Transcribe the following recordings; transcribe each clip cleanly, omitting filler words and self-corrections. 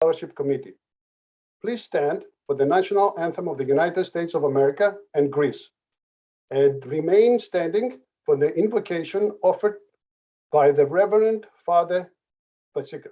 Scholarship Committee. Please stand for the national anthem of the United States of America and Greece, and remain standing for the invocation offered by the Reverend Father Petrakis.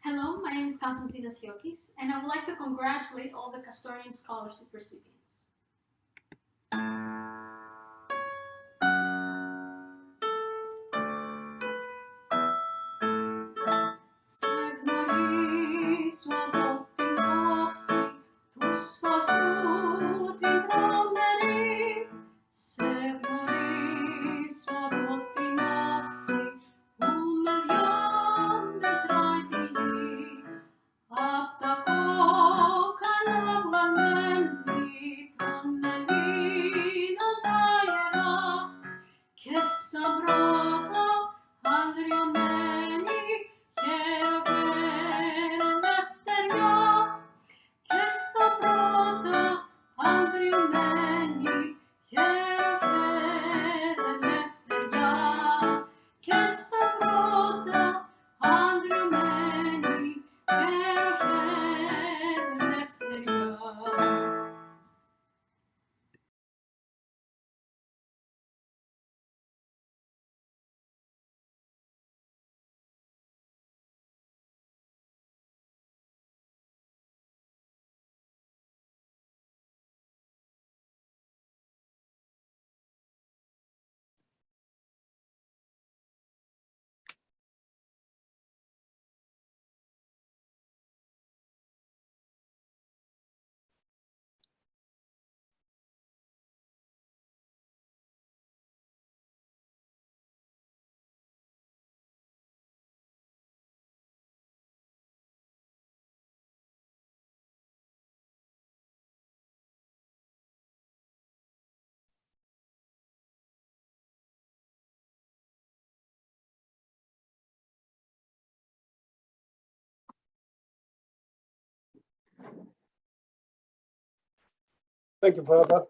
Hello, my name is Dimitrios, and I would like to congratulate all the Castorian Scholarship recipients. Thank you, Father.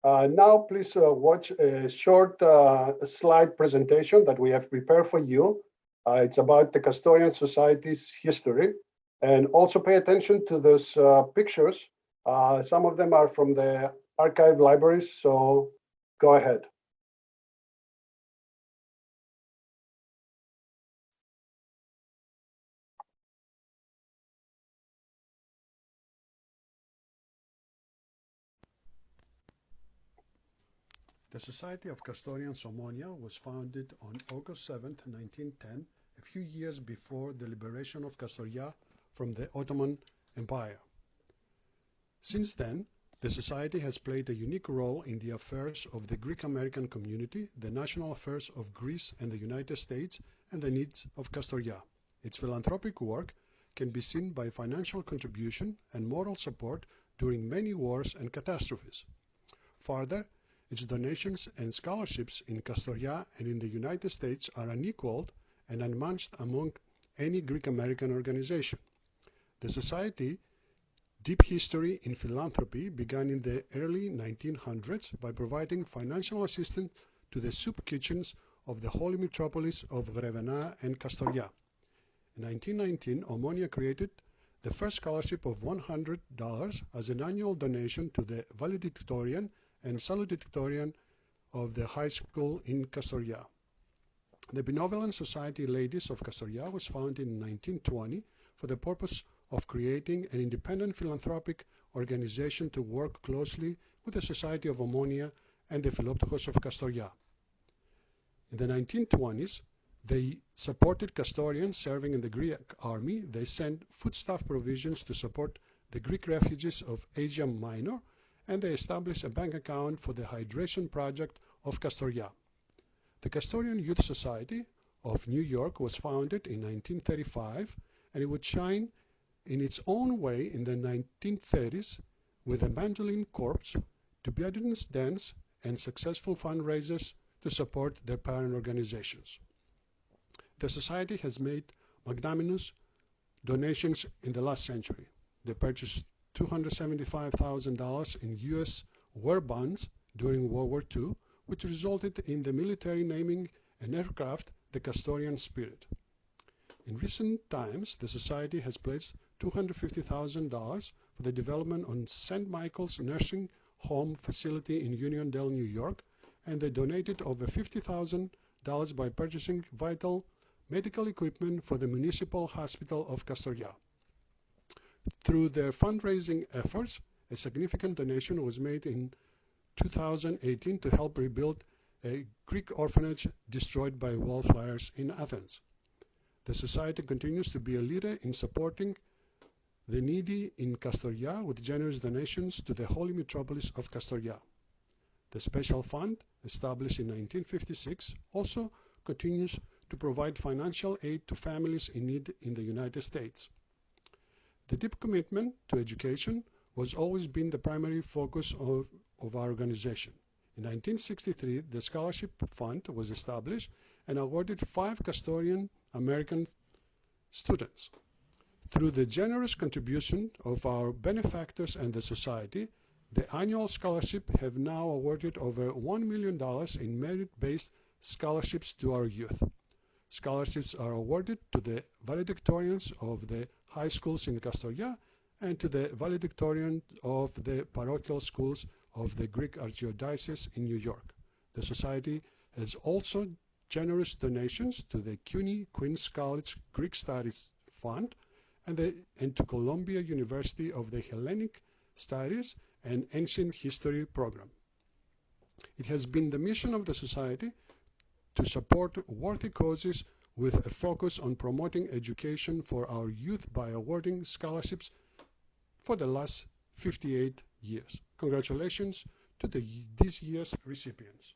Now, please watch a short slide presentation that we have prepared for you. It's about the Castorian Society's history. And also pay attention to those pictures. Some of them are from the archive libraries, so go ahead. The Society of Castorians Omonia was founded on August 7, 1910, a few years before the liberation of Kastoria from the Ottoman Empire. Since then, the Society has played a unique role in the affairs of the Greek-American community, the national affairs of Greece and the United States, and the needs of Kastoria. Its philanthropic work can be seen by financial contribution and moral support during many wars and catastrophes. Further, its donations and scholarships in Kastoria and in the United States are unequaled and unmatched among any Greek-American organization. The Society deep history in philanthropy began in the early 1900s by providing financial assistance to the soup kitchens of the holy metropolis of Grevena and Kastoria. In 1919, Omonia created the first scholarship of $100 as an annual donation to the valedictorian and salutatorian of the high school in Kastoria. The Benevolent Society Ladies of Kastoria was founded in 1920 for the purpose of creating an independent philanthropic organization to work closely with the Society of Omonia and the Philoptochos of Kastoria. In the 1920s, they supported Kastorians serving in the Greek army. They sent foodstuff provisions to support the Greek refugees of Asia Minor, and they established a bank account for the hydration project of Kastoria. The Kastorian Youth Society of New York was founded in 1935, and it would shine in its own way in the 1930s with a mandolin corps, tubadance dance, and successful fundraisers to support their parent organizations. The society has made magnanimous donations in the last century. They purchased $275,000 in U.S. war bonds during World War II, which resulted in the military naming an aircraft the Kastorian Spirit. In recent times, the society has pledged $250,000 for the development on St. Michael's Nursing Home facility in Uniondale, New York, and they donated over $50,000 by purchasing vital medical equipment for the Municipal Hospital of Kastoria. Through their fundraising efforts, a significant donation was made in 2018 to help rebuild a Greek orphanage destroyed by wildfires in Athens. The society continues to be a leader in supporting the needy in Kastoria with generous donations to the Holy Metropolis of Kastoria. The special fund, established in 1956, also continues to provide financial aid to families in need in the United States. The deep commitment to education has always been the primary focus of our organization. In 1963, the Scholarship Fund was established and awarded 5 Kastorian American students. Through the generous contribution of our benefactors and the society, the annual scholarship have now awarded over $1 million in merit-based scholarships to our youth. Scholarships are awarded to the valedictorians of the high schools in Kastoria and to the valedictorian of the parochial schools of the Greek Archdiocese in New York. The society has also generous donations to the CUNY Queen's College Greek Studies Fund and to Columbia University of the Hellenic Studies and Ancient History program. It has been the mission of the society to support worthy causes with a focus on promoting education for our youth by awarding scholarships for the last 58 years. Congratulations to this year's recipients.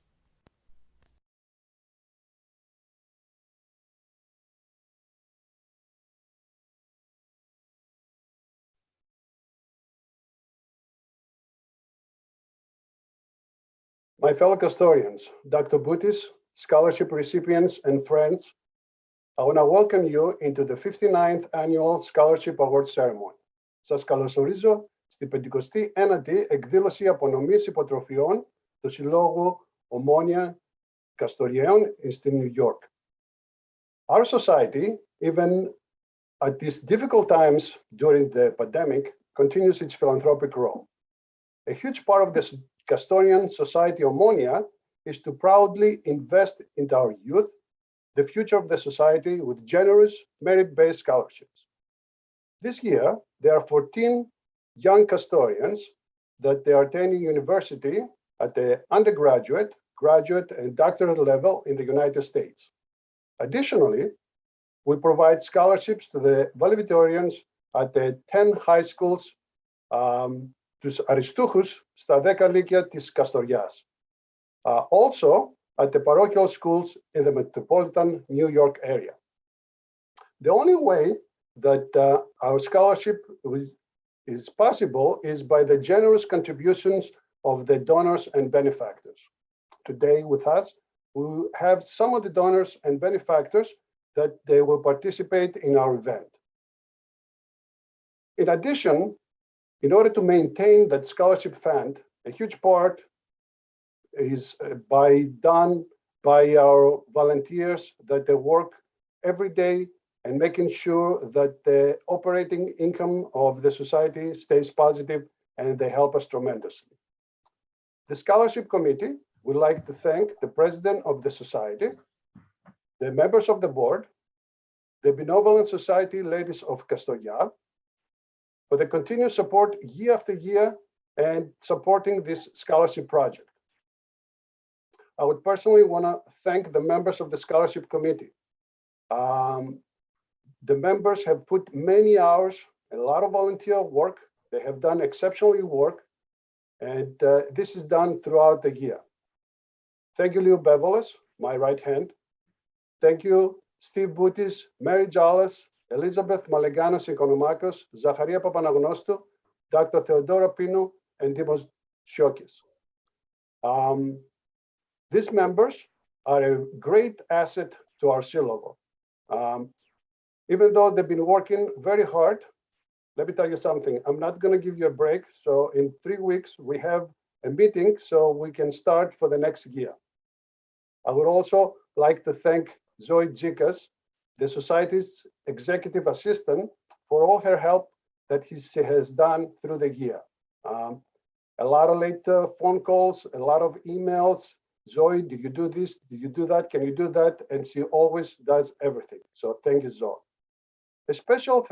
My fellow custodians, Dr. Brutus, scholarship recipients, and friends, I want to welcome you into the 59th Annual Scholarship Award Ceremony. Σας καλωσορίζω στη 51η εκδήλωση απονομής υποτροφιών του Συλλόγου Ομόνια Καστοριαίων στην New York. Our society, even at these difficult times during the pandemic, continues its philanthropic role. A huge part of the Kastorian Society Omonia is to proudly invest into our youth, the future of the society, with generous merit-based scholarships. This year, there are 14 young Kastorians that they are attending university at the undergraduate, graduate, and doctorate level in the United States. Additionally, we provide scholarships to the valedictorians at the 10 high schools, τους αριστούχους στα 10 λύκεια της Καστοριάς. Also at the parochial schools in the metropolitan New York area. The only way that our scholarship is possible is by the generous contributions of the donors and benefactors. Today with us, we have some of the donors and benefactors that they will participate in our event. In addition, In order to maintain that scholarship fund, a huge part is done by our volunteers that they work every day and making sure that the operating income of the society stays positive, and they help us tremendously. The Scholarship Committee would like to thank the President of the Society, the members of the board, the Benevolent Society Ladies of Kastoria, for the continued support year after year and supporting this scholarship project. I would personally want to thank the members of the Scholarship Committee. The members have put many hours, a lot of volunteer work. They have done exceptional work, and this is done throughout the year. Thank you, Leo Bevelis, my right hand. Thank you, Steve Brutus, Mary Jallas, Elizabeth Maleganos Economakos, Zacharia Papanagnostou, Dr. Theodora Pino, and Dimitrios Shokis. These members are a great asset to our Syllabo. Even though they've been working very hard, let me tell you something. I'm not going to give you a break. So in 3 weeks, we have a meeting so we can start for the next year. I would also like to thank Zoe Dzikas, the Society's executive assistant, for all her help that she has done through the year. A lot of late phone calls, a lot of emails. Zoe, did you do this? Did you do that? Can you do that? And she always does everything. So thank you, Zoe. A special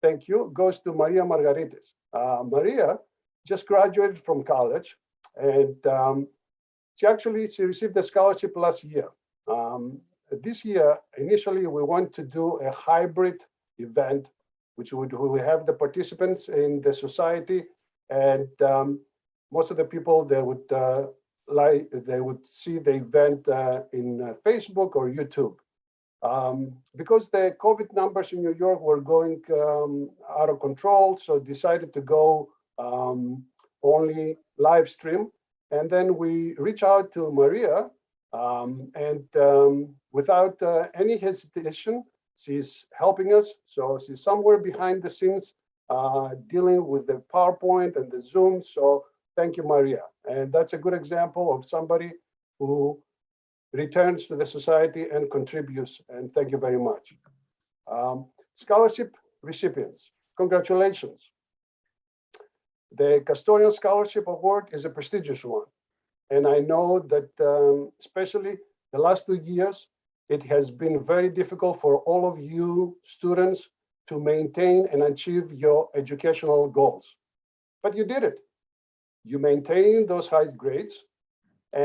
thank you goes to Maria Margaritis. Maria just graduated from college, and she received a scholarship last year. This year, initially, we want to do a hybrid event, which we have the participants in the society, and most of the people they would see the event in Facebook or YouTube. Because the COVID numbers in New York were going out of control, so decided to go only live stream. And then we reach out to Maria, and without any hesitation, she's helping us. So she's somewhere behind the scenes dealing with the PowerPoint and the Zoom. So thank you, Maria. And that's a good example of somebody who returns to the society and contributes, and thank you very much. Scholarship recipients, congratulations. The Castorian Scholarship Award is a prestigious one, and I know that especially the last 2 years, it has been very difficult for all of you students to maintain and achieve your educational goals. But you did it. You maintained those high grades.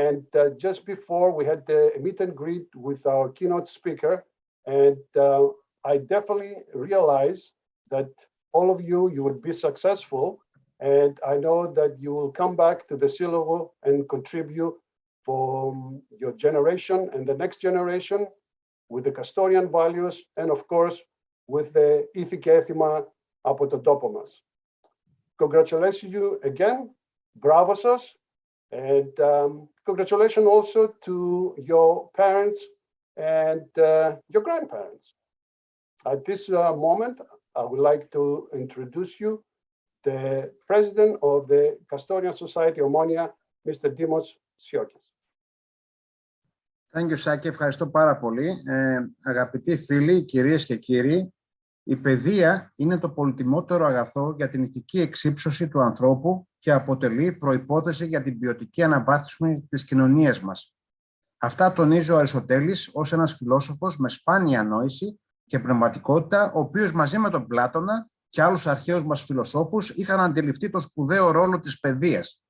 And just before, we had the meet and greet with our keynote speaker. And I definitely realized that all of you would be successful. And I know that you will come back to the Syllabo and contribute for your generation and the next generation with the Castorian values, and of course, with the ethik έθιμα από τον τόπο μας. Congratulations you again. Bravo σας. And congratulations also to your parents and your grandparents. At this moment, I would like to introduce you the president of the Castorian Society Omonia, Mr. Dimitrios Siokis. Thank you, Saki. Ευχαριστώ πάρα πολύ. Αγαπητοί φίλοι, κυρίες και κύριοι, η παιδεία είναι το πολυτιμότερο αγαθό για την ηθική εξύψωση του ανθρώπου και αποτελεί προϋπόθεση για την ποιοτική αναβάθμιση της κοινωνίας μας. Αυτά τονίζει ο Αριστοτέλης ως ένας φιλόσοφος με σπάνια ανόηση και πνευματικότητα, ο οποίος μαζί με τον Πλάτωνα και άλλους αρχαίους μας φιλοσόφους είχαν αντιληφθεί το σπουδαίο ρόλο της παιδείας.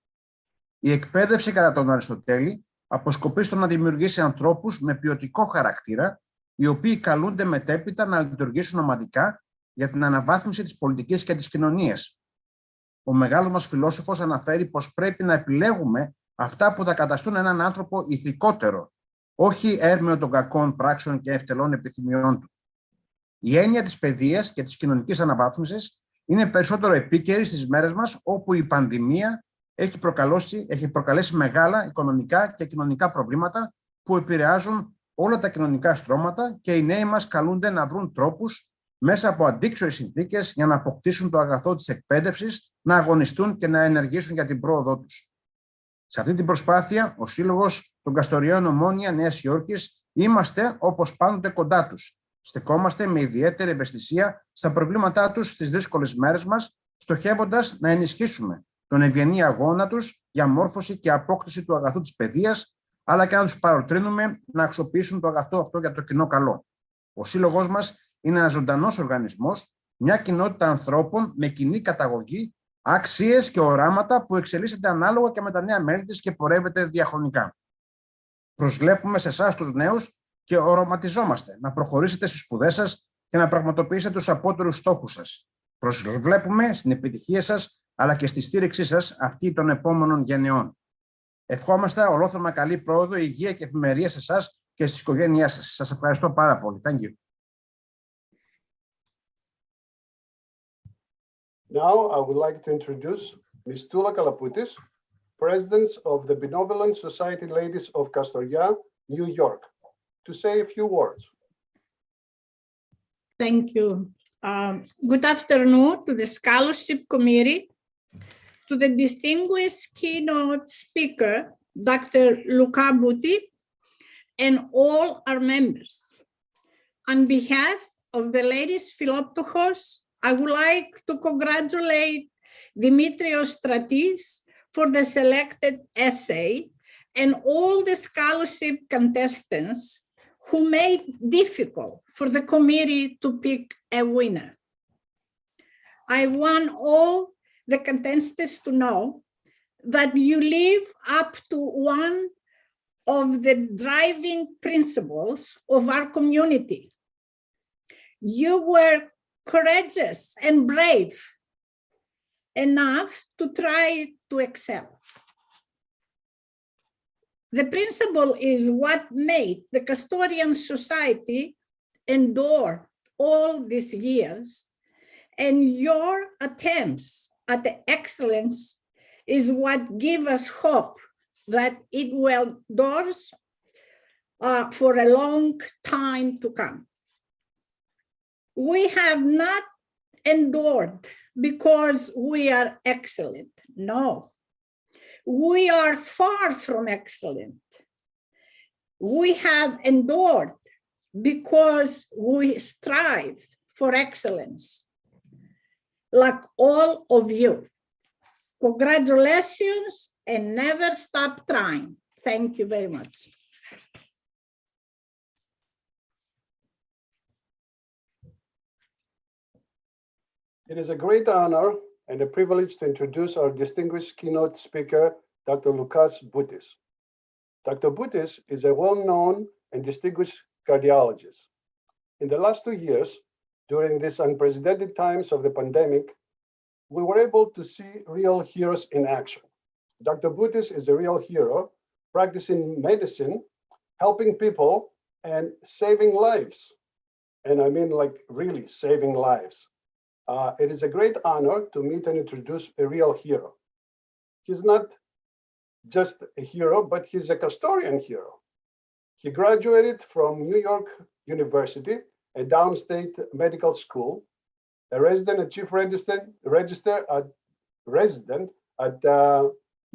Η εκπαίδευση κατά τον Αριστοτέλη αποσκοπεί στο να δημιουργήσει ανθρώπους με ποιοτικό χαρακτήρα, οι οποίοι καλούνται μετέπειτα να λειτουργήσουν ομαδικά για την αναβάθμιση της πολιτικής και της κοινωνίας. Ο μεγάλος μας φιλόσοφος αναφέρει πως πρέπει να επιλέγουμε αυτά που θα καταστούν έναν άνθρωπο ηθικότερο, όχι έρμεο των κακών πράξεων και ευτελών επιθυμιών του. Η έννοια της παιδείας και της κοινωνικής αναβάθμισης είναι περισσότερο επίκαιρη στις μέρες μας, όπου η πανδημία έχει προκαλέσει μεγάλα οικονομικά και κοινωνικά προβλήματα που επηρεάζουν όλα τα κοινωνικά στρώματα και οι νέοι μας καλούνται να βρουν τρόπους μέσα από αντίξωες συνθήκες για να αποκτήσουν το αγαθό της εκπαίδευσης, να αγωνιστούν και να ενεργήσουν για την πρόοδό τους. Σε αυτή την προσπάθεια, ο Σύλλογος των Καστοριών Ομόνια Νέας Υόρκης είμαστε όπως πάντοτε κοντά τους. Στεκόμαστε με ιδιαίτερη ευαισθησία στα προβλήματά τους στις δύσκολες μέρες μας, στοχεύοντας να ενισχύσουμε τον ευγενή αγώνα τους για μόρφωση και απόκτηση του αγαθού της παιδείας, αλλά και να τους παροτρύνουμε να αξιοποιήσουν το αγαθό αυτό για το κοινό καλό. Ο Σύλλογός μας είναι ένας ζωντανός οργανισμός, μια κοινότητα ανθρώπων με κοινή καταγωγή, αξίες και οράματα που εξελίσσεται ανάλογα και με τα νέα μέλη της και πορεύεται διαχρονικά. Προσβλέπουμε σε εσάς τους νέους και οραματιζόμαστε να προχωρήσετε στις σπουδές σας και να πραγματοποιήσετε τους απότερους στόχους σας. Προσβλέπουμε στην επιτυχία σας αλλά και στη στήριξή σας αυτή των επόμενων γενεών. Ευχόμαστε ολόθερμα καλή πρόοδο, υγεία και ευημερία σε εσάς και στις οικογένειές σας. Σας ευχαριστώ πάρα πολύ. Thank you. Now, I would like to introduce Ms. Tula Kalapoutis, President of the Benevolent Society Ladies of Kastoria, New York, to say a few words. Thank you. Good afternoon to the Scholarship Committee, to the distinguished keynote speaker, Dr. Lukas, and all our members. On behalf of the ladies Philanthropy, I would like to congratulate Dimitrios for the selected essay and all the scholarship contestants who made it difficult for the committee to pick a winner. I want all the contestants to know that you live up to one of the driving principles of our community. You were courageous and brave enough to try to excel. The principle is what made the Castorian Society endure all these years, and your attempts at the excellence is what give us hope that it will endure for a long time to come. We have not endured because we are excellent. No, we are far from excellent. We have endured because we strive for excellence, like all of you. Congratulations and never stop trying. Thank you very much. It is a great honor and a privilege to introduce our distinguished keynote speaker, Dr. Lukas. Dr. Brutus is a well-known and distinguished cardiologist. In the last 2 years, during these unprecedented times of the pandemic, we were able to see real heroes in action. Dr. Brutus is a real hero, practicing medicine, helping people, and saving lives. And I mean, like, really saving lives. It is a great honor to meet and introduce a real hero. He's not just a hero, but he's a Castorian hero. He graduated from New York University, a downstate medical school, a resident and chief resident at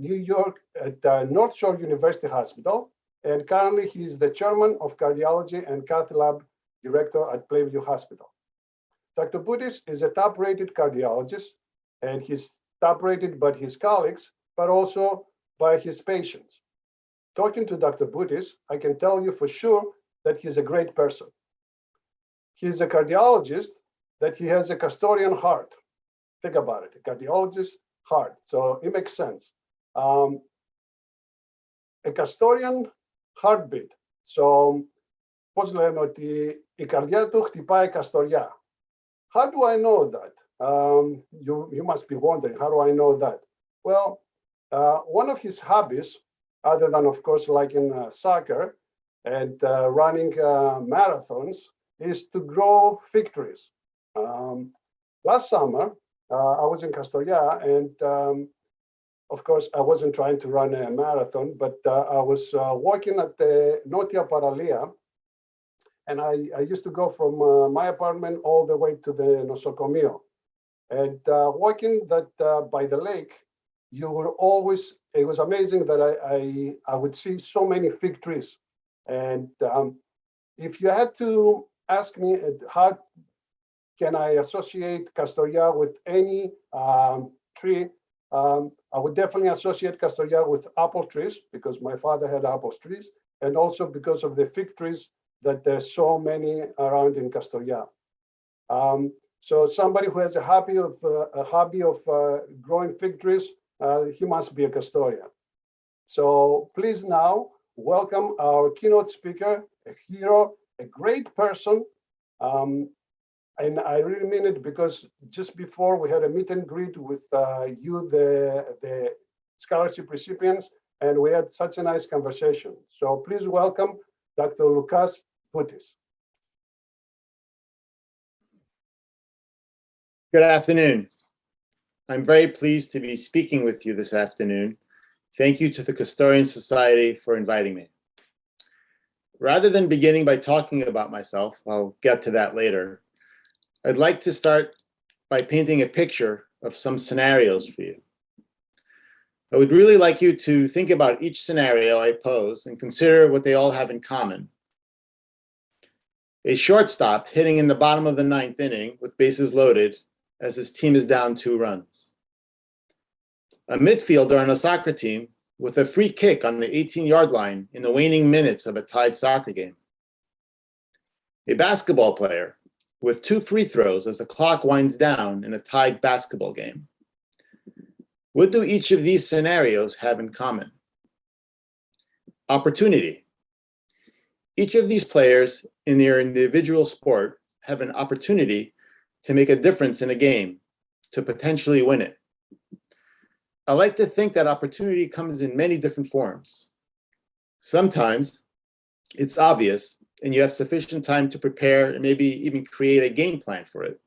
New York at North Shore University Hospital, and currently he is the chairman of cardiology and cath lab director at Plainview Hospital. Dr. Brutus is a top-rated cardiologist, and he's top-rated by his colleagues, but also by his patients. Talking to Dr. Brutus, I can tell you for sure that he's a great person. He's a cardiologist, that he has a Castorian heart. Think about it, a cardiologist heart. So it makes sense. A Castorian heartbeat. So, πώς λέμε ότι η καρδιά του χτυπάει καστοριά. How do I know that? You must be wondering, how do I know that? Well, one of his hobbies, other than, of course, liking soccer and running marathons, is to grow fig trees. Last summer, I was in Kastoria, and of course, I wasn't trying to run a marathon, but I was walking at the Notia Paralia, and I used to go from my apartment all the way to the nosocomio. And walking that by the lake, you were always, it was amazing that I would see so many fig trees. And if you had to ask me how can I associate Castoria with any tree, I would definitely associate Castoria with apple trees because my father had apple trees, and also because of the fig trees that there's so many around in Castoria. So somebody who has a hobby of growing fig trees, he must be a Castorian. So please now welcome our keynote speaker, a hero, a great person. And I really mean it because just before we had a meet and greet with you, the scholarship recipients, and we had such a nice conversation. So please welcome Dr. Lukas Buddhist. Good afternoon. I'm very pleased to be speaking with you this afternoon. Thank you to the Castorian Society for inviting me. Rather than beginning by talking about myself, I'll get to that later, I'd like to start by painting a picture of some scenarios for you. I would really like you to think about each scenario I pose and consider what they all have in common. A shortstop hitting in the bottom of the 9th inning with bases loaded as his team is down 2 runs. A midfielder on a soccer team with a free kick on the 18-yard line in the waning minutes of a tied soccer game. A basketball player with 2 free throws as the clock winds down in a tied basketball game. What do each of these scenarios have in common? Opportunity. Each of these players in their individual sport have an opportunity to make a difference in a game, to potentially win it. I like to think that opportunity comes in many different forms. Sometimes it's obvious and you have sufficient time to prepare and maybe even create a game plan for it.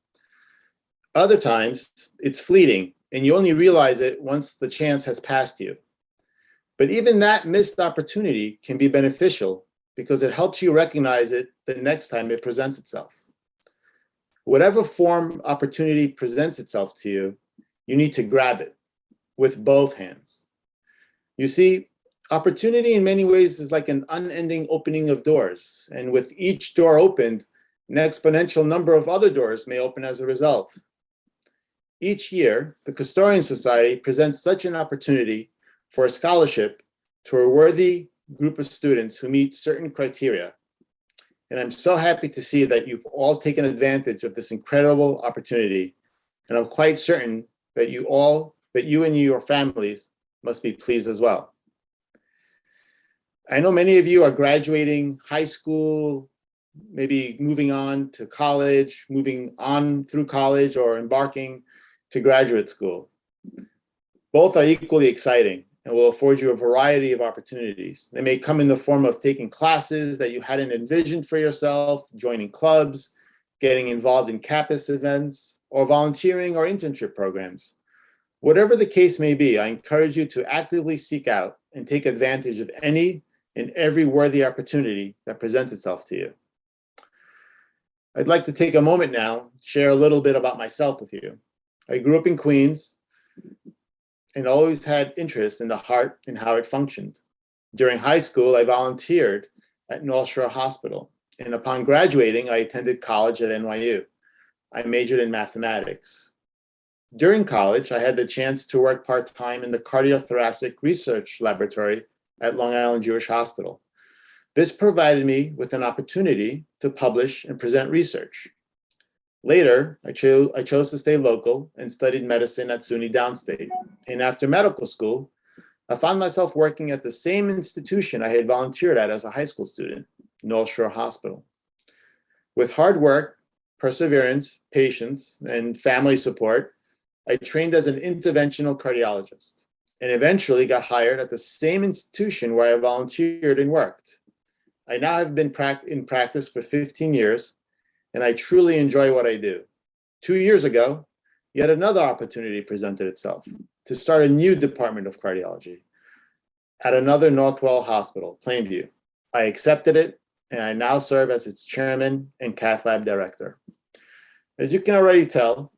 Other times it's fleeting and you only realize it once the chance has passed you. But even that missed opportunity can be beneficial because it helps you recognize it the next time it presents itself. Whatever form opportunity presents itself to you, you need to grab it with both hands. You see, opportunity in many ways is like an unending opening of doors. And with each door opened, an exponential number of other doors may open as a result. Each year, the Castorian Society presents such an opportunity for a scholarship to a worthy group of students who meet certain criteria. And I'm so happy to see that you've all taken advantage of this incredible opportunity. And I'm quite certain that you and your families must be pleased as well. I know many of you are graduating high school, maybe moving on to college, moving on through college, or embarking to graduate school. Both are equally exciting and will afford you a variety of opportunities. They may come in the form of taking classes that you hadn't envisioned for yourself, joining clubs, getting involved in campus events, or volunteering or internship programs. Whatever the case may be, I encourage you to actively seek out and take advantage of any and every worthy opportunity that presents itself to you. I'd like to take a moment now to share a little bit about myself with you. I grew up in Queens and always had interest in the heart and how it functioned. During high school, I volunteered at North Shore Hospital, and upon graduating, I attended college at NYU. I majored in mathematics. During college, I had the chance to work part-time in the Cardiothoracic Research Laboratory at Long Island Jewish Hospital. This provided me with an opportunity to publish and present research. Later, I chose to stay local and studied medicine at SUNY Downstate. And after medical school, I found myself working at the same institution I had volunteered at as a high school student, North Shore Hospital. With hard work, perseverance, patience, and family support, I trained as an interventional cardiologist and eventually got hired at the same institution where I volunteered and worked. I now have been in practice for 15 years, and I truly enjoy what I do. 2 years ago, yet another opportunity presented itself to start a new department of cardiology at another Northwell hospital, Plainview. I accepted it, and I now serve as its chairman and cath lab director. As you can already tell,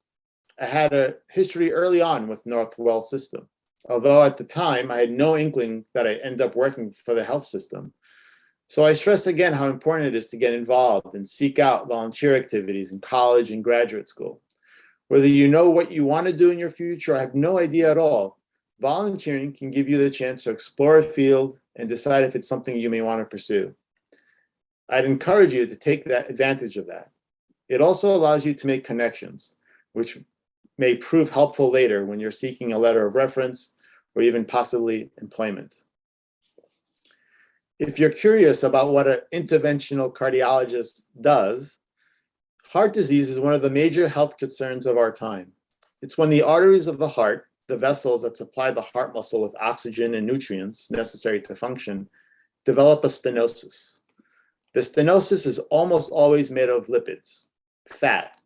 I had a history early on with Northwell System, although at the time I had no inkling that I'd end up working for the health system. So I stress again how important it is to get involved and seek out volunteer activities in college and graduate school. Whether you know what you want to do in your future or have no idea at all, volunteering can give you the chance to explore a field and decide if it's something you may want to pursue. I'd encourage you to take advantage of that. It also allows you to make connections, which may prove helpful later when you're seeking a letter of reference or even possibly employment. If you're curious about what an interventional cardiologist does, heart disease is one of the major health concerns of our time. It's when the arteries of the heart, the vessels that supply the heart muscle with oxygen and nutrients necessary to function, develop a stenosis. The stenosis is almost always made of lipids, fat.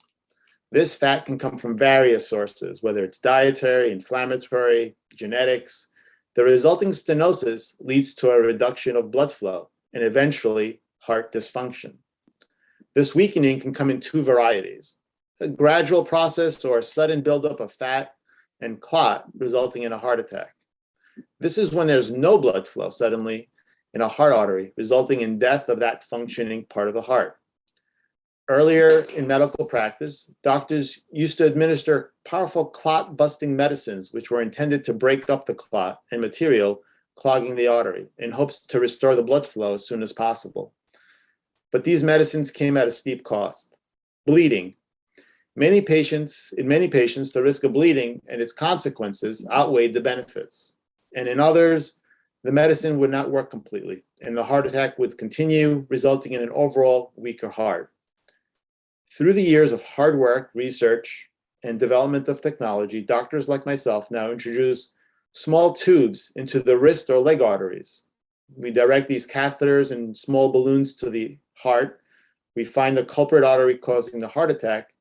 This fat can come from various sources, whether it's dietary, inflammatory, genetics. The resulting stenosis leads to a reduction of blood flow and eventually heart dysfunction. This weakening can come in two varieties: a gradual process or a sudden buildup of fat and clot resulting in a heart attack. This is when there's no blood flow suddenly in a heart artery, resulting in death of that functioning part of the heart. Earlier in medical practice, doctors used to administer powerful clot-busting medicines, which were intended to break up the clot and material clogging the artery in hopes to restore the blood flow as soon as possible. But these medicines came at a steep cost. Bleeding. In many patients, the risk of bleeding and its consequences outweighed the benefits. And in others, the medicine would not work completely, and the heart attack would continue, resulting in an overall weaker heart. Through the years of hard work, research, and development of technology, doctors like myself now introduce small tubes into the wrist or leg arteries. We direct these catheters and small balloons to the heart. We find the culprit artery causing the heart attack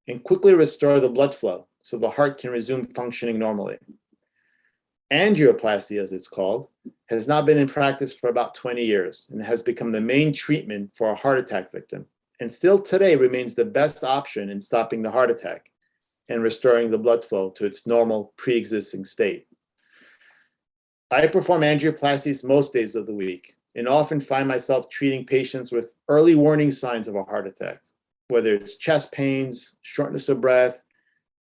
and quickly restore the blood flow so the heart can resume functioning normally. Angioplasty, as it's called, has now been in practice for about 20 years and has become the main treatment for a heart attack victim, and still today remains the best option in stopping the heart attack and restoring the blood flow to its normal pre-existing state. I perform angioplasties most days of the week and often find myself treating patients with early warning signs of a heart attack, whether it's chest pains, shortness of breath,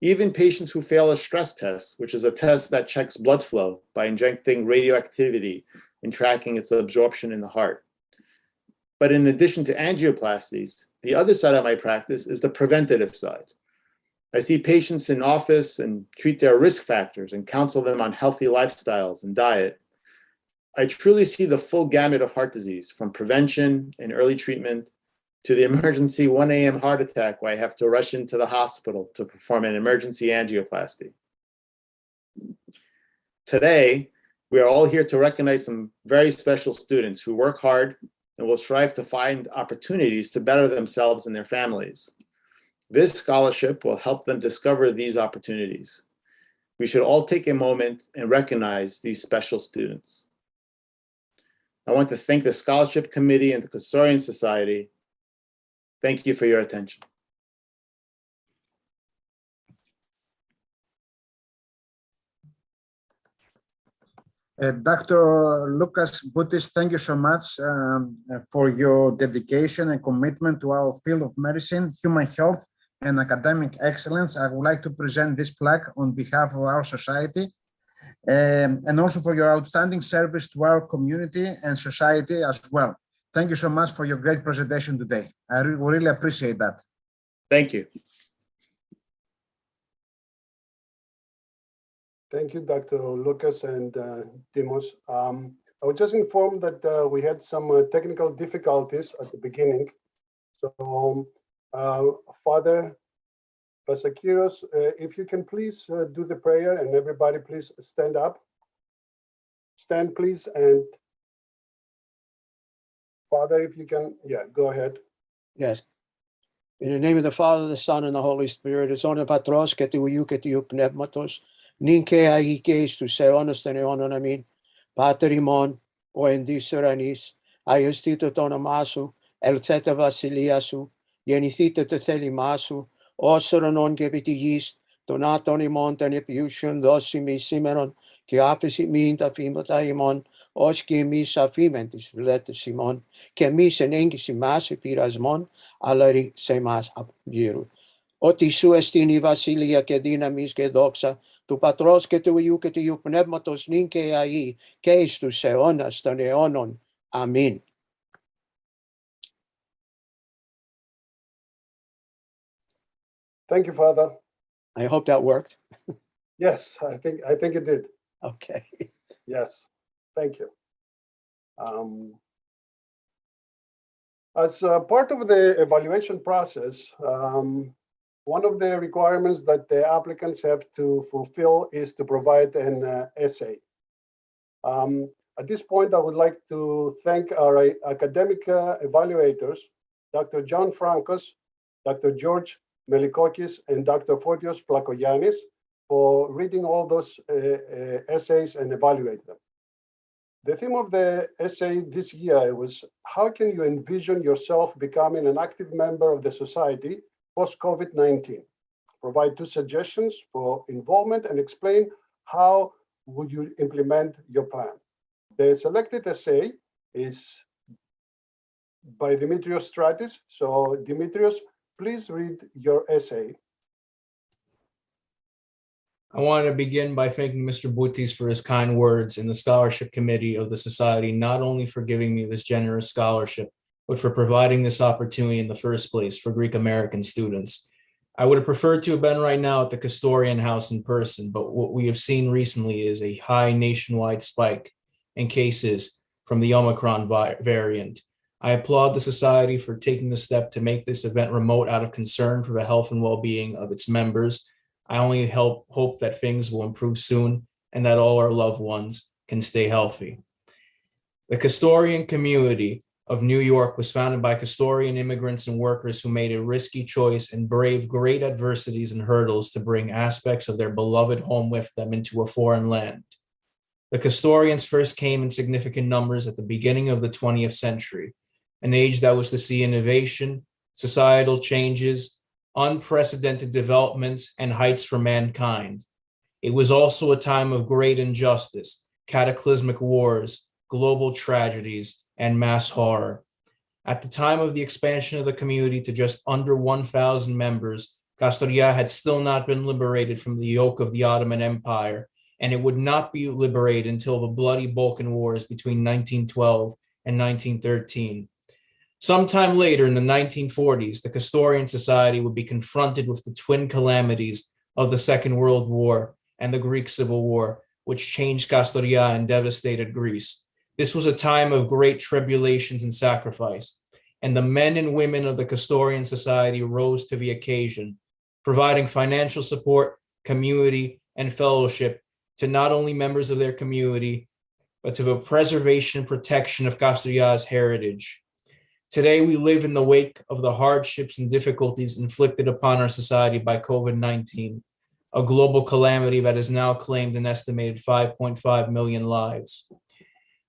even patients who fail a stress test, which is a test that checks blood flow by injecting radioactivity and tracking its absorption in the heart. But in addition to angioplasties, the other side of my practice is the preventative side. I see patients in office and treat their risk factors and counsel them on healthy lifestyles and diet. I truly see the full gamut of heart disease, from prevention and early treatment to the emergency 1 a.m. heart attack where I have to rush into the hospital to perform an emergency angioplasty. Today, we are all here to recognize some very special students who work hard and will strive to find opportunities to better themselves and their families. This scholarship will help them discover these opportunities. We should all take a moment and recognize these special students. I want to thank the Scholarship Committee and the Custodian Society. Thank you for your attention. Dr. Lukas Buddhist, thank you so much for your dedication and commitment to our field of medicine, human health, and academic excellence. I would like to present this plaque on behalf of our society, and also for your outstanding service to our community and society as well. Thank you so much for your great presentation today. I really appreciate that. Thank you. Thank you, Dr. Lukas and Dimos. I was just informed that we had some technical difficulties at the beginning. So, Father Pasakiros, if you can please do the prayer, and everybody please stand up. Stand, please, and Father, if you can, go ahead. Yes. In the name of the Father, the Son, and the Holy Spirit, es on patros και του Ιού και του Πνεύματος, νυν και αεί και εις τους αιώνας των αιώνων. Αμήν. Πάτερ ημών, ο εν της ουρανής, αγιαστήτω το όνομά σου, ελθέτε βασιλεία σου, γεννηθείτε το θέλημά σου, όσον ον και επί τη γης, των άτων ημών των επιούσιων δώσει μη σήμερον, και άφηση μην τα φήματα ημών, ως και εμείς αφήμεν τις βλέτες ημών, και εμείς εν έγκυση μας επειρασμών, αλλά σε εμάς απογείρου. Ότι σου εστίν η βασιλεία και δύναμις και δόξα, του Πατρός και του Υιού και του Υιού Πνεύματος, νυν και αεί, και εις τους αιώνας των αιώνων. Αμήν. Thank you, Father. I hope that worked. Yes, I think it did. Okay. Yes, thank you. As part of the evaluation process, one of the requirements that the applicants have to fulfill is to provide an essay. At this point, I would like to thank our academic evaluators, Dr. John Frankos, Dr. George Melikokis, and Dr. Fotios Plakoyannis, for reading all those essays and evaluate them. The theme of the essay this year was, how can you envision yourself becoming an active member of the society post-COVID-19? Provide 2 suggestions for involvement and explain how would you implement your plan. The selected essay is by Dimitrios Stratis. So Dimitrios, please read your essay. I want to begin by thanking Mr. Boutis for his kind words and the scholarship committee of the society, not only for giving me this generous scholarship, but for providing this opportunity in the first place for Greek American students. I would have preferred to have been right now at the Custodian House in person, but what we have seen recently is a high nationwide spike in cases from the Omicron variant. I applaud the society for taking the step to make this event remote out of concern for the health and well-being of its members. I only hope that things will improve soon and that all our loved ones can stay healthy. The Custodian community of New York was founded by Custodian immigrants and workers who made a risky choice and braved great adversities and hurdles to bring aspects of their beloved home with them into a foreign land. The Custodians first came in significant numbers at the beginning of the 20th century, an age that was to see innovation, societal changes, unprecedented developments, and heights for mankind. It was also a time of great injustice, cataclysmic wars, global tragedies, and mass horror. At the time of the expansion of the community to just under 1,000 members, Kastoria had still not been liberated from the yoke of the Ottoman Empire, and it would not be liberated until the bloody Balkan Wars between 1912 and 1913. Sometime later in the 1940s, the Custodian Society would be confronted with the twin calamities of the Second World War and the Greek Civil War, which changed Kastoria and devastated Greece. This was a time of great tribulations and sacrifice, and the men and women of the Custodian Society rose to the occasion, providing financial support, community, and fellowship to not only members of their community, but to the preservation and protection of Kastoria's heritage. Today, we live in the wake of the hardships and difficulties inflicted upon our society by COVID-19, a global calamity that has now claimed an estimated 5.5 million lives.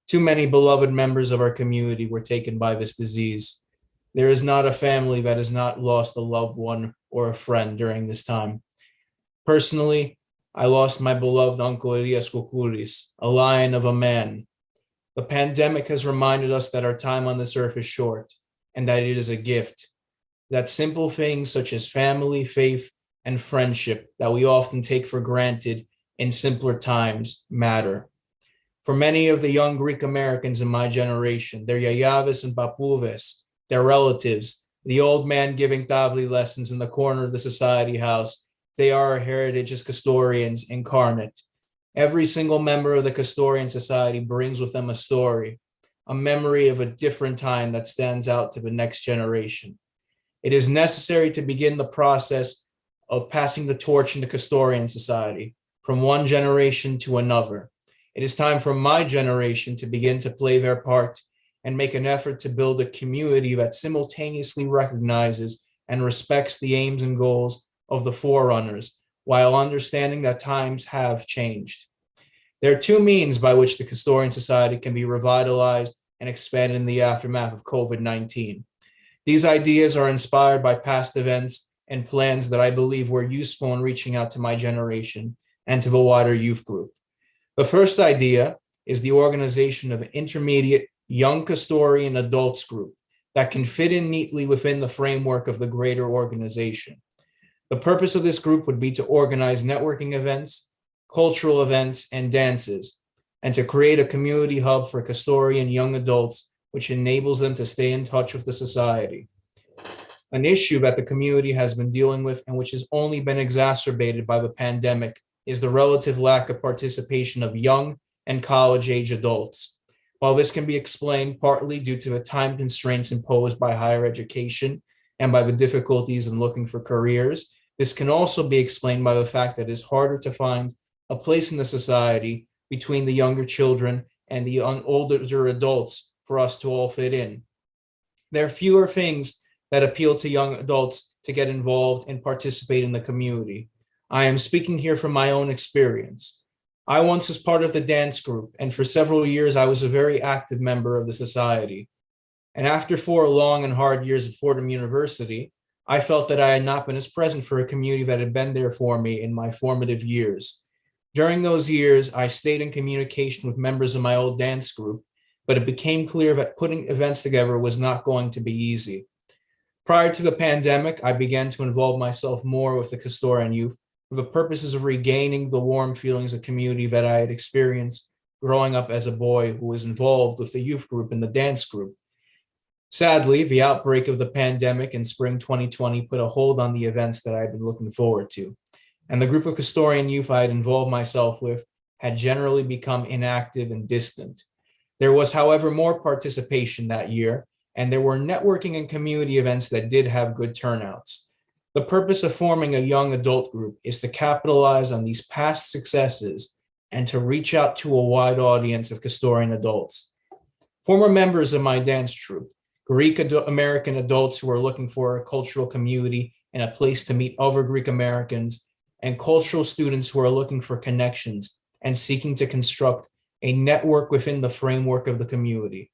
Too many beloved members of our community were taken by this disease. There is not a family that has not lost a loved one or a friend during this time. Personally, I lost my beloved uncle Elias Koukouris, a lion of a man. The pandemic has reminded us that our time on this earth is short and that it is a gift, that simple things such as family, faith, and friendship that we often take for granted in simpler times matter. For many of the young Greek Americans in my generation, their yayaves and papouves, their relatives, the old man giving tavli lessons in the corner of the society house, they are our heritage as Custodians incarnate. Every single member of the Custodian Society brings with them a story, a memory of a different time that stands out to the next generation. It is necessary to begin the process of passing the torch in the Custodian Society from one generation to another. It is time for my generation to begin to play their part and make an effort to build a community that simultaneously recognizes and respects the aims and goals of the forerunners, while understanding that times have changed. There are 2 means by which the Custodian Society can be revitalized and expanded in the aftermath of COVID-19. These ideas are inspired by past events and plans that I believe were useful in reaching out to my generation and to the wider youth group. The first idea is the organization of an intermediate young custodian adults group that can fit in neatly within the framework of the greater organization. The purpose of this group would be to organize networking events, cultural events, and dances, and to create a community hub for custodian young adults, which enables them to stay in touch with the society. An issue that the community has been dealing with and which has only been exacerbated by the pandemic is the relative lack of participation of young and college-age adults. While this can be explained partly due to the time constraints imposed by higher education and by the difficulties in looking for careers, this can also be explained by the fact that it is harder to find a place in the society between the younger children and the older adults for us to all fit in. There are fewer things that appeal to young adults to get involved and participate in the community. I am speaking here from my own experience. I once was part of the dance group, and for several years I was a very active member of the society. And after 4 long and hard years at Fordham University, I felt that I had not been as present for a community that had been there for me in my formative years. During those years, I stayed in communication with members of my old dance group, but it became clear that putting events together was not going to be easy. Prior to the pandemic, I began to involve myself more with the custodian youth for the purposes of regaining the warm feelings of community that I had experienced growing up as a boy who was involved with the youth group and the dance group. Sadly, the outbreak of the pandemic in spring 2020 put a hold on the events that I had been looking forward to, and the group of custodian youth I had involved myself with had generally become inactive and distant. There was, however, more participation that year, and there were networking and community events that did have good turnouts. The purpose of forming a young adult group is to capitalize on these past successes and to reach out to a wide audience of custodian adults. Former members of my dance troupe, Greek American adults who are looking for a cultural community and a place to meet other Greek Americans, and cultural students who are looking for connections and seeking to construct a network within the framework of the community.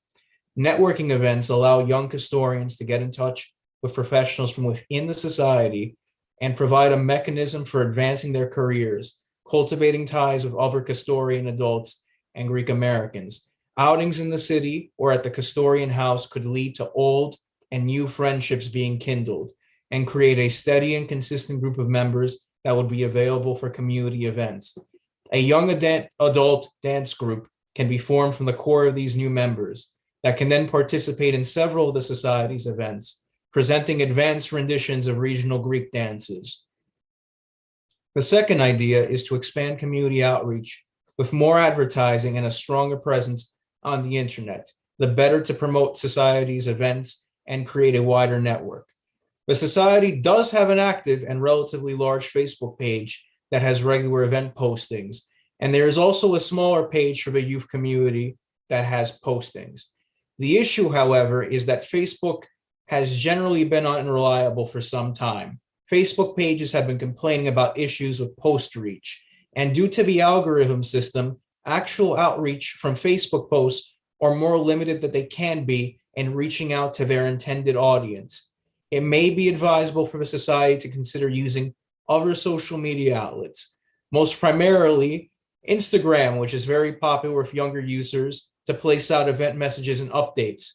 Networking events allow young custodians to get in touch with professionals from within the society and provide a mechanism for advancing their careers, cultivating ties with other custodian adults and Greek Americans. Outings in the city or at the custodian house could lead to old and new friendships being kindled and create a steady and consistent group of members that would be available for community events. A young adult dance group can be formed from the core of these new members that can then participate in several of the society's events, presenting advanced renditions of regional Greek dances. The second idea is to expand community outreach with more advertising and a stronger presence on the internet, the better to promote society's events and create a wider network. The society does have an active and relatively large Facebook page that has regular event postings, and there is also a smaller page for the youth community that has postings. The issue, however, is that Facebook has generally been unreliable for some time. Facebook pages have been complaining about issues with post reach, and due to the algorithm system, actual outreach from Facebook posts are more limited than they can be in reaching out to their intended audience. It may be advisable for the society to consider using other social media outlets, most primarily Instagram, which is very popular with younger users, to place out event messages and updates.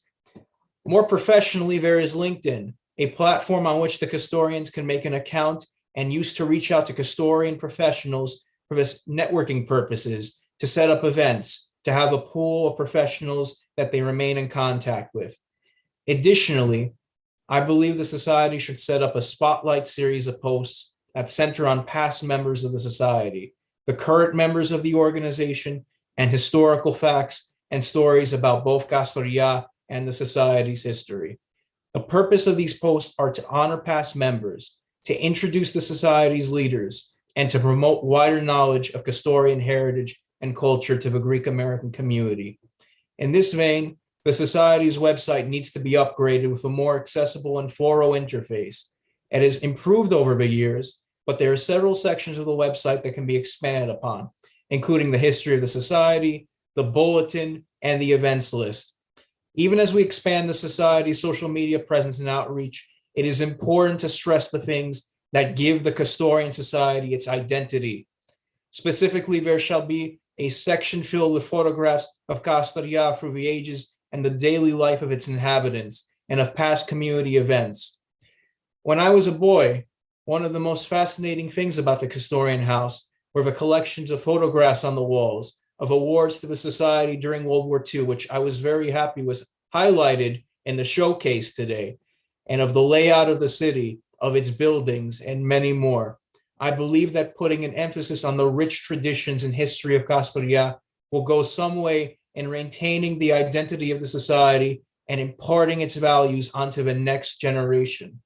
More professionally, there is LinkedIn, a platform on which the custodians can make an account and use to reach out to custodian professionals for this networking purposes, to set up events, to have a pool of professionals that they remain in contact with. Additionally, I believe the society should set up a spotlight series of posts that center on past members of the society, the current members of the organization, and historical facts and stories about both Kastoria and the society's history. The purpose of these posts are to honor past members, to introduce the society's leaders, and to promote wider knowledge of custodian heritage and culture to the Greek American community. In this vein, the society's website needs to be upgraded with a more accessible and thorough interface. It has improved over the years, but there are several sections of the website that can be expanded upon, including the history of the society, the bulletin, and the events list. Even as we expand the society's social media presence and outreach, it is important to stress the things that give the Castorian Society its identity. Specifically, there shall be a section filled with photographs of Castoria through the ages and the daily life of its inhabitants and of past community events. When I was a boy, one of the most fascinating things about the Castorian House were the collections of photographs on the walls of awards to the society during World War II, which I was very happy was highlighted in the showcase today, and of the layout of the city, of its buildings, and many more. I believe that putting an emphasis on the rich traditions and history of Castoria will go some way in maintaining the identity of the society and imparting its values onto the next generation.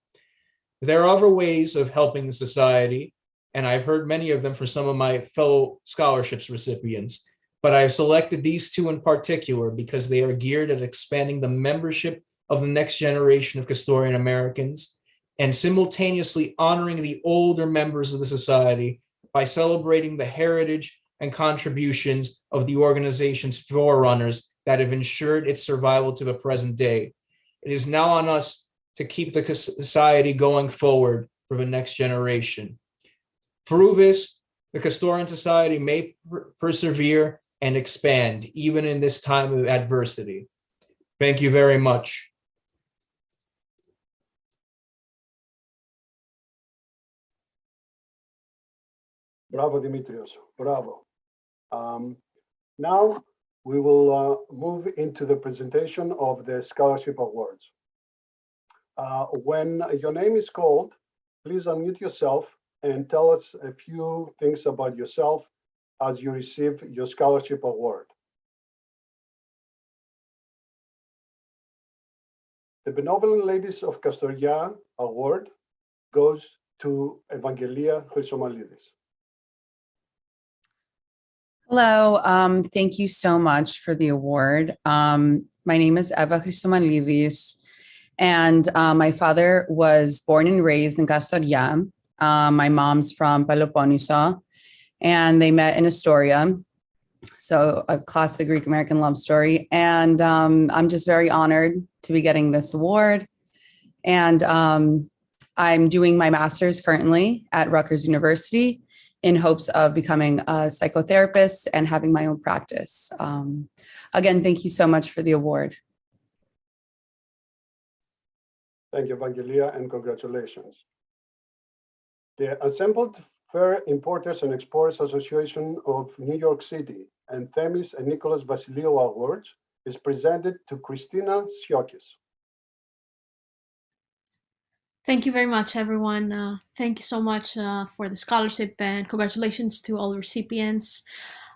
There are other ways of helping the society, and I've heard many of them from some of my fellow scholarships recipients, but I've selected these two in particular because they are geared at expanding the membership of the next generation of Castorian Americans and simultaneously honoring the older members of the society by celebrating the heritage and contributions of the organization's forerunners that have ensured its survival to the present day. It is now on us to keep the society going forward for the next generation. Through this, the Castorian Society may persevere and expand, even in this time of adversity. Thank you very much. Bravo, Dimitrios. Bravo. Now we will move into the presentation of the scholarship awards. When your name is called, please unmute yourself and tell us a few things about yourself as you receive your scholarship award. The Benevolent Ladies of Castoria Award goes to Evangelia Chrysomalidis. Hello, thank you so much for the award. My name is Eva Chrysomalidis, and my father was born and raised in Castoria. My mom's from Peloponneso, and they met in Astoria. So a classic Greek-American love story. And I'm just very honored to be getting this award. And I'm doing my master's currently at Rutgers University in hopes of becoming a psychotherapist and having my own practice. Again, thank you so much for the award. Thank you, Evangelia, and congratulations. The Assembled Fair Importers and Exporters Association of New York City and Themis and Nicholas Vasiliou Awards is presented to Christina Siokis. Thank you very much, everyone. Thank you so much for the scholarship, and congratulations to all the recipients.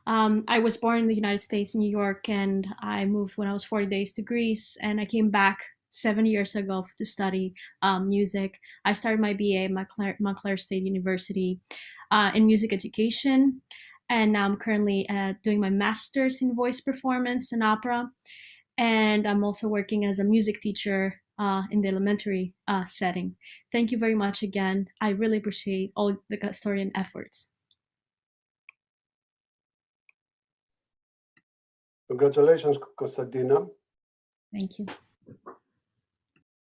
I was born in the United States, New York, and I moved when I was 40 days to Greece, and I came back 7 years ago to study music. I started my BA at Montclair State University in music education, and now I'm currently doing my master's in voice performance and opera, and I'm also working as a music teacher in the elementary setting. Thank you very much again. I really appreciate all the Castorian efforts. Congratulations, Konstantina. Thank you.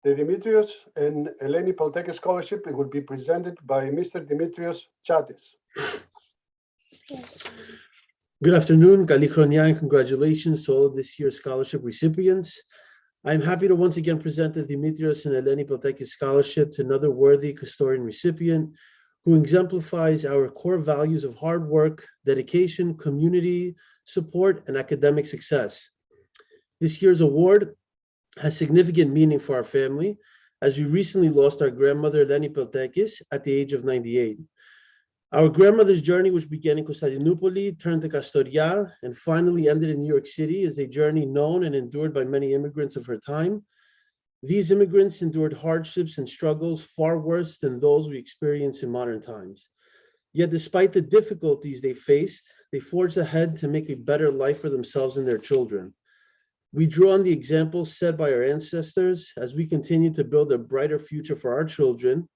The Dimitrios and Eleni Paltech Scholarship will be presented by Mr. Dimitrios Chatis. Good afternoon, Kali Chronia, and congratulations to all of this year's scholarship recipients. I'm happy to once again present the Dimitrios and Eleni Paltech Scholarship to another worthy Castorian recipient who exemplifies our core values of hard work, dedication, community support, and academic success. This year's award has significant meaning for our family, as we recently lost our grandmother, Eleni Peltekis, at the age of 98. Our grandmother's journey, which began in Constantinople, turned to Castoria, and finally ended in New York City, is a journey known and endured by many immigrants of her time. These immigrants endured hardships and struggles far worse than those we experience in modern times. Yet despite the difficulties they faced, they forged ahead to make a better life for themselves and their children. We draw on the examples set by our ancestors as we continue to build a brighter future for our children,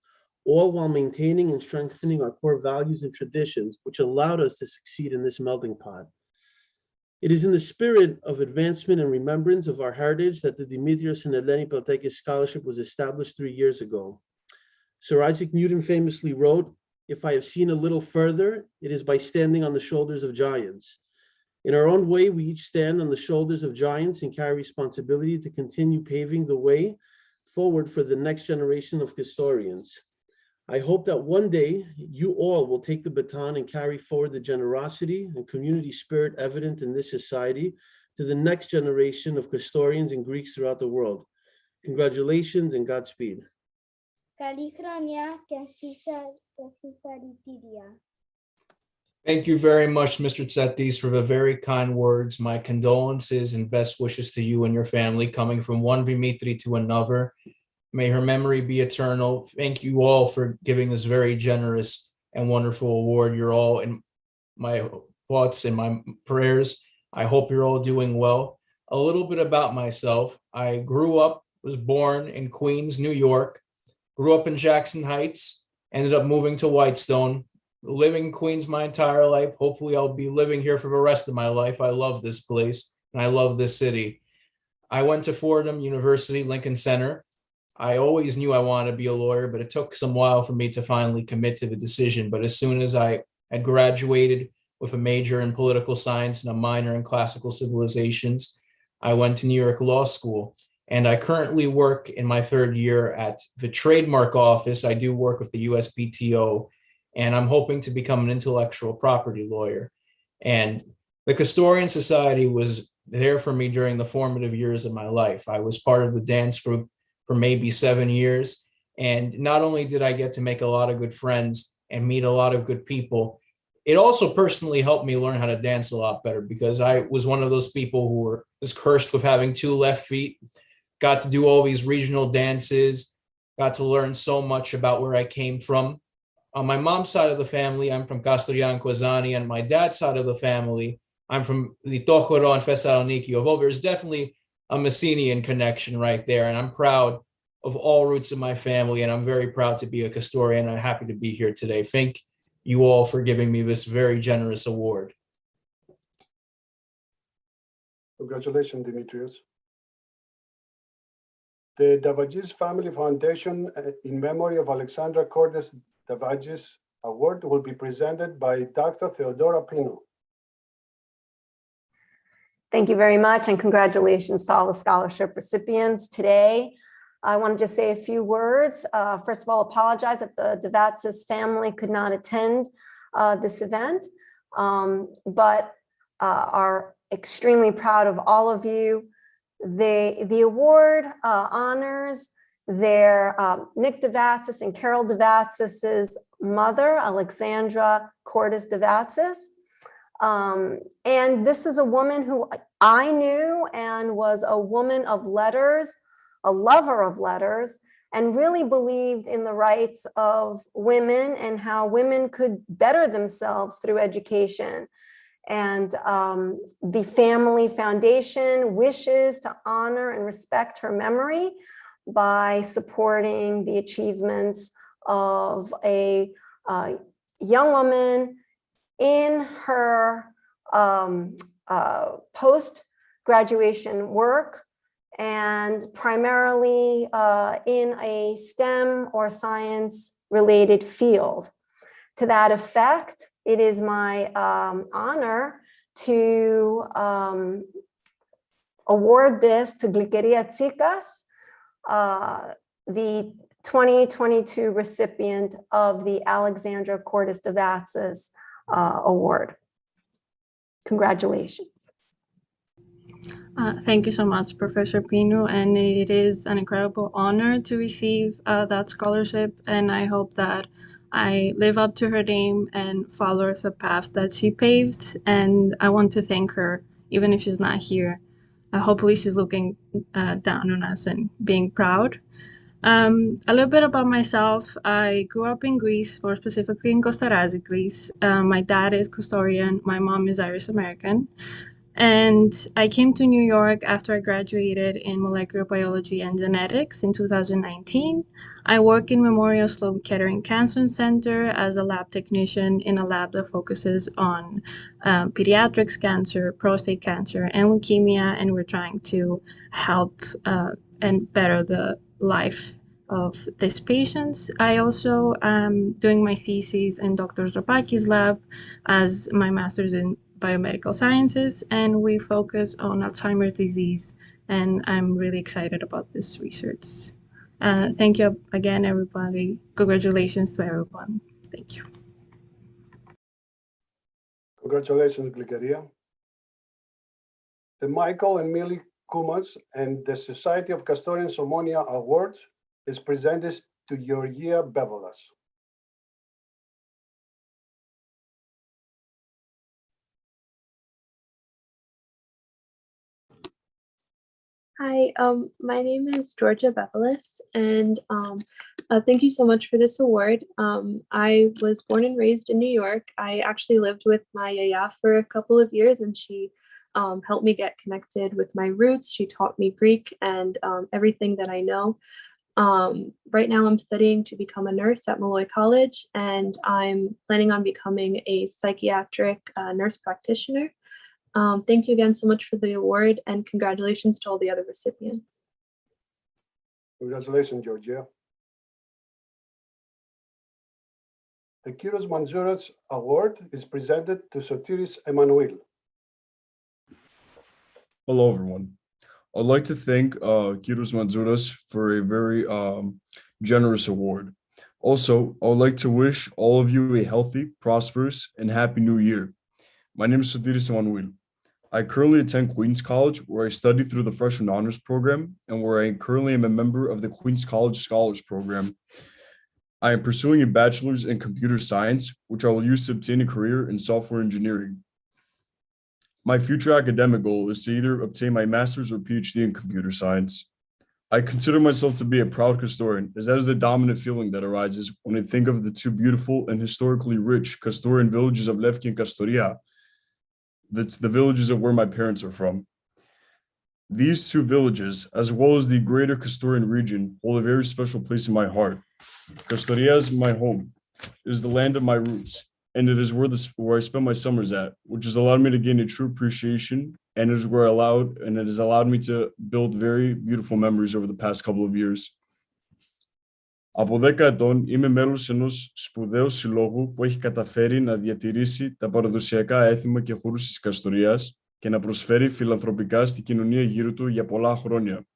all while maintaining and strengthening our core values and traditions, which allowed us to succeed in this melting pot. It is in the spirit of advancement and remembrance of our heritage that the Dimitrios and Eleni Paltekis Scholarship was established 3 years ago. Sir Isaac Newton famously wrote, "If I have seen a little further, it is by standing on the shoulders of giants." In our own way, we each stand on the shoulders of giants and carry responsibility to continue paving the way forward for the next generation of historians. I hope that one day you all will take the baton and carry forward the generosity and community spirit evident in this society to the next generation of historians and Greeks throughout the world. Congratulations and Godspeed. Καλή χρονιά και συγχαρητήρια. Thank you very much, Mr. Tsetis, for the very kind words. My condolences and best wishes to you and your family, coming from one Dimitri to another. May her memory be eternal. Thank you all for giving this very generous and wonderful award. You're all in my thoughts and my prayers. I hope you're all doing well. A little bit about myself. I was born in Queens, New York, grew up in Jackson Heights, ended up moving to Whitestone, living in Queens my entire life. Hopefully I'll be living here for the rest of my life. I love this place and I love this city. I went to Fordham University, Lincoln Center. I always knew I wanted to be a lawyer, but it took some while for me to finally commit to the decision. But as soon as I had graduated with a major in political science and a minor in classical civilizations, I went to New York Law School. And I currently work in my third year at the trademark office. I do work with the USPTO, and I'm hoping to become an intellectual property lawyer. And the Custodian Society was there for me during the formative years of my life. I was part of the dance group for maybe 7 years. And not only did I get to make a lot of good friends and meet a lot of good people, it also personally helped me learn how to dance a lot better, because I was one of those people who was cursed with having 2 left feet, got to do all these regional dances, got to learn so much about where I came from. On my mom's side of the family, I'm from Kastorian Kozani, and my dad's side of the family, I'm from Litochoro and Thessaloniki. Although there's definitely a Messenian connection right there, and I'm proud of all roots of my family, and I'm very proud to be a Custodian. I'm happy to be here today. Thank you all for giving me this very generous award. Congratulations, Dimitrios. The Davagis Family Foundation, in memory of Alexandra Cordes Davagis Award, will be presented by Dr. Theodora Pino. Thank you very much, and congratulations to all the scholarship recipients today. I want to just say a few words. First of all, apologize that the Davagis family could not attend this event, but are extremely proud of all of you. The award honors their Nick Davagis and Carol Davagis' mother, Alexandra Cordes Davagis. And this is a woman who I knew and was a woman of letters, a lover of letters, and really believed in the rights of women and how women could better themselves through education. And the Family Foundation wishes to honor and respect her memory by supporting the achievements of a young woman in her post-graduation work, and primarily in a STEM or science-related field. To that effect, it is my honor to award this to Glikeria Tsikas, the 2022 recipient of the Alexandra Cordes Davagis Award. Congratulations. Thank you so much, Professor Pino, and it is an incredible honor to receive that scholarship, and I hope that I live up to her name and follow the path that she paved, and I want to thank her, even if she's not here. Hopefully she's looking down on us and being proud. A little bit about myself. I grew up in Greece, more specifically in Kostarazi, Greece. My dad is Custodian, my mom is Irish American. And I came to New York after I graduated in molecular biology and genetics in 2019. I work in Memorial Sloan Kettering Cancer Center as a lab technician in a lab that focuses on pediatrics cancer, prostate cancer, and leukemia, and we're trying to help and better the life of these patients. I also am doing my thesis in Dr. Zopakis' lab as my master's in biomedical sciences, and we focus on Alzheimer's disease, and I'm really excited about this research. Thank you again, everybody. Congratulations to everyone. Thank you. Congratulations, Glikeria. The Michael and Millie Kumas and the Society of Castorians Omonia Awards is presented to Georgia Bevolas. Hi, my name is Georgia Bevelis, and thank you so much for this award. I was born and raised in New York. I actually lived with my yaya for a couple of years, and she helped me get connected with my roots. She taught me Greek and everything that I know. Right now I'm studying to become a nurse at Malloy College, and I'm planning on becoming a psychiatric nurse practitioner. Thank you again so much for the award, and congratulations to all the other recipients. Congratulations, Georgia. The Kyros Manzouras Award is presented to Sotiris Emanuel. Hello, everyone. I'd like to thank Kyros Manzouras for a very generous award. Also, I would like to wish all of you a healthy, prosperous, and happy new year. My name is Sotiris Emanuel. I currently attend Queens College, where I study through the Freshman Honors Program, and where I currently am a member of the Queens College Scholars Program. I am pursuing a bachelor's in computer science, which I will use to obtain a career in software engineering. My future academic goal is to either obtain my master's or PhD in computer science. I consider myself to be a proud Castorian, as that is the dominant feeling that arises when I think of the two beautiful and historically rich Castorian villages of Levki and Kastoria, the villages of where my parents are from. These two villages, as well as the greater Castorian region, hold a very special place in my heart. Kastoria is my home. It is the land of my roots, and it is where I spend my summers at, which has allowed me to gain a true appreciation, and it has allowed me to build very beautiful memories over the past couple of years. Από 10 ετών είμαι μέλος ενός σπουδαίου συλλόγου που έχει καταφέρει να διατηρήσει τα παραδοσιακά έθιμα και χορούς της Καστορίας και να προσφέρει φιλανθρωπικά στην κοινωνία γύρω του για πολλά χρόνια.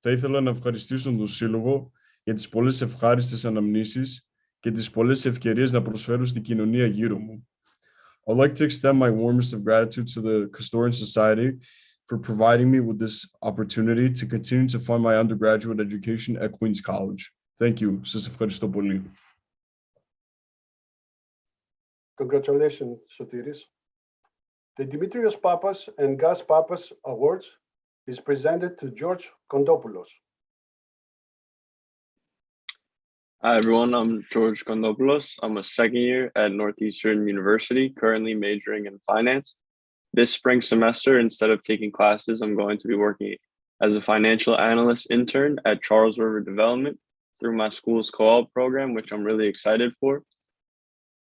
Θα ήθελα να ευχαριστήσω τον Σύλλογο για τις πολλές ευχάριστες αναμνήσεις και τις πολλές ευκαιρίες να προσφέρω στην κοινωνία γύρω μου. I'd like to extend my warmest of gratitude to the Castorian Society for providing me with this opportunity to continue to fund my undergraduate education at Queens College. Thank you. Σας ευχαριστώ πολύ. Congratulations, Sotiris. The Dimitrios Papas and Gas Papas Awards is presented to George Kondopoulos. Hi, everyone. I'm George Kondopoulos. I'm a second year at Northeastern University, currently majoring in finance. This spring semester, instead of taking classes, I'm going to be working as a financial analyst intern at Charles River Development through my school's co-op program, which I'm really excited for.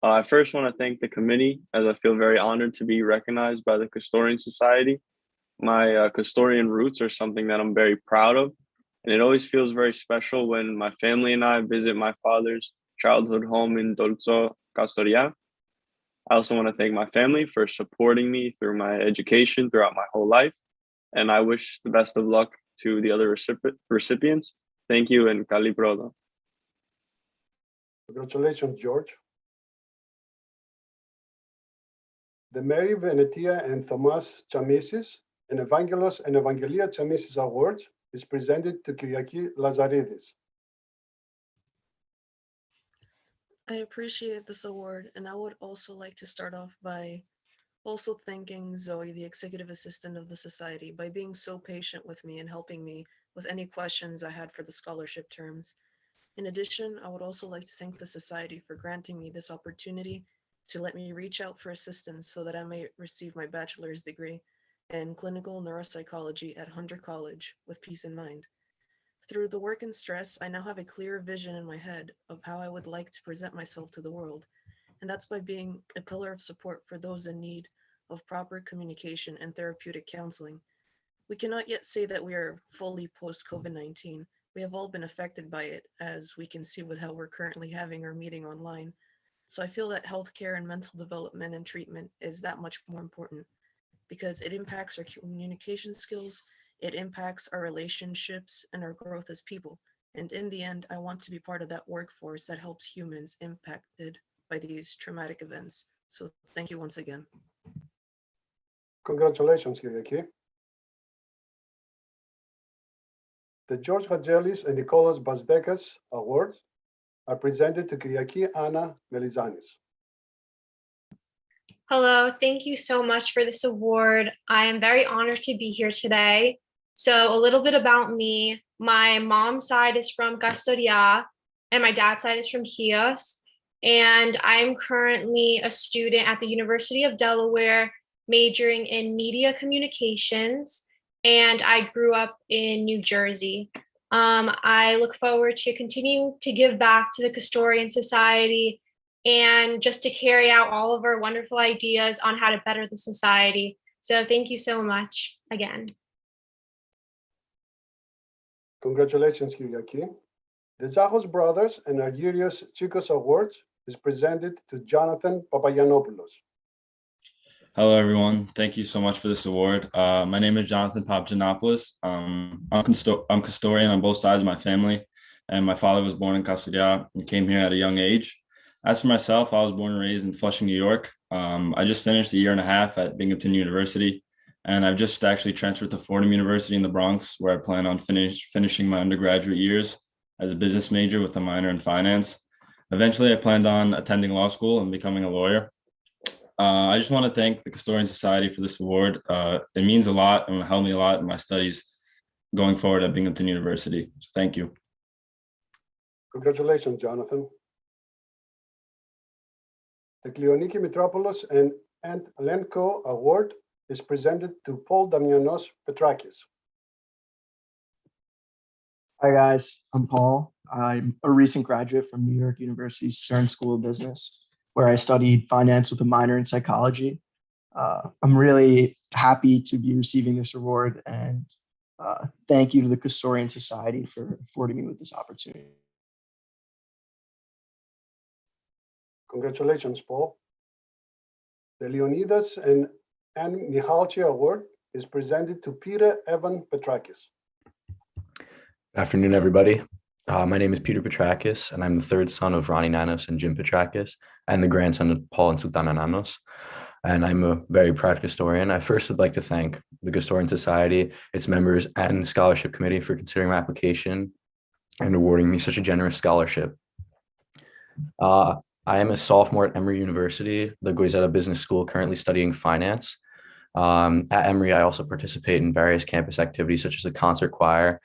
I first want to thank the committee, as I feel very honored to be recognized by the Castorian Society. My Castorian roots are something that I'm very proud of, and it always feels very special when my family and I visit my father's childhood home in Dolzo, Kastoria. I also want to thank my family for supporting me through my education throughout my whole life, and I wish the best of luck to the other recipients. Thank you, and Kali Proda. Congratulations, George. The Mary Venetia and Thomas Chamisis and Evangelos and Evangelia Chamisis Awards is presented to Kyriaki Lazaridis. I appreciate this award, and I would also like to start off by also thanking Zoe, the executive assistant of the society, by being so patient with me and helping me with any questions I had for the scholarship terms. In addition, I would also like to thank the society for granting me this opportunity to let me reach out for assistance so that I may receive my bachelor's degree. in clinical neuropsychology at Hunter College with peace in mind. Through the work and stress, I now have a clear vision in my head of how I would like to present myself to the world, and that's by being a pillar of support for those in need of proper communication and therapeutic counseling. We cannot yet say that we are fully post-COVID-19. We have all been affected by it, as we can see with how we're currently having our meeting online. So I feel that healthcare and mental development and treatment is that much more important because it impacts our communication skills, it impacts our relationships and our growth as people. And in the end, I want to be part of that workforce that helps humans impacted by these traumatic events. So thank you once again. Congratulations, Kyriaki. The George Hadjelis and Nicholas Bazdekas Awards are presented to Kyriaki Anna Melizanis. Hello, thank you so much for this award. I am very honored to be here today. So a little bit about me. My mom's side is from Kastoria and my dad's side is from Chios. And I'm currently a student at the University of Delaware, majoring in media communications. And I grew up in New Jersey. I look forward to continuing to give back to the Castorian Society and just to carry out all of our wonderful ideas on how to better the society. So thank you so much again. Congratulations, Kyriaki. The Zachos Brothers and Argyrios Chikos Awards is presented to Jonathan Papayanopoulos. Hello, everyone. Thank you so much for this award. My name is Jonathan Papayanopoulos. I'm Castorian on both sides of my family, and my father was born in Kastoria and came here at a young age. As for myself, I was born and raised in Flushing, New York. I just finished a year and a half at Binghamton University, and I've just actually transferred to Fordham University in the Bronx, where I plan on finishing my undergraduate years as a business major with a minor in finance. Eventually, I planned on attending law school and becoming a lawyer. I just want to thank the Castorian Society for this award. It means a lot and will help me a lot in my studies going forward at Binghamton University. So thank you. Congratulations, Jonathan. The Kleoniki Mitropoulos and Lenko Award is presented to Paul Damianos Petrakis. Hi guys, I'm Paul. I'm a recent graduate from New York University's Stern School of Business, where I studied finance with a minor in psychology. I'm really happy to be receiving this award, and thank you to the Castorian Society for affording me with this opportunity. Congratulations, Paul. The Leonidas and Anne Michalchi Award is presented to Peter Evan Petrakis. Good afternoon, everybody. My name is Peter Petrakis, and I'm the third son of Ronnie Nanos and Jim Petrakis, and the grandson of Paul and Sultana Nanos. And I'm a very proud Castorian. I first would like to thank the Castorian Society, its members, and the Scholarship Committee for considering my application and awarding me such a generous scholarship. I am a sophomore at Emory University, the Goizeta Business School, currently studying finance. At Emory, I also participate in various campus activities such as the concert choir.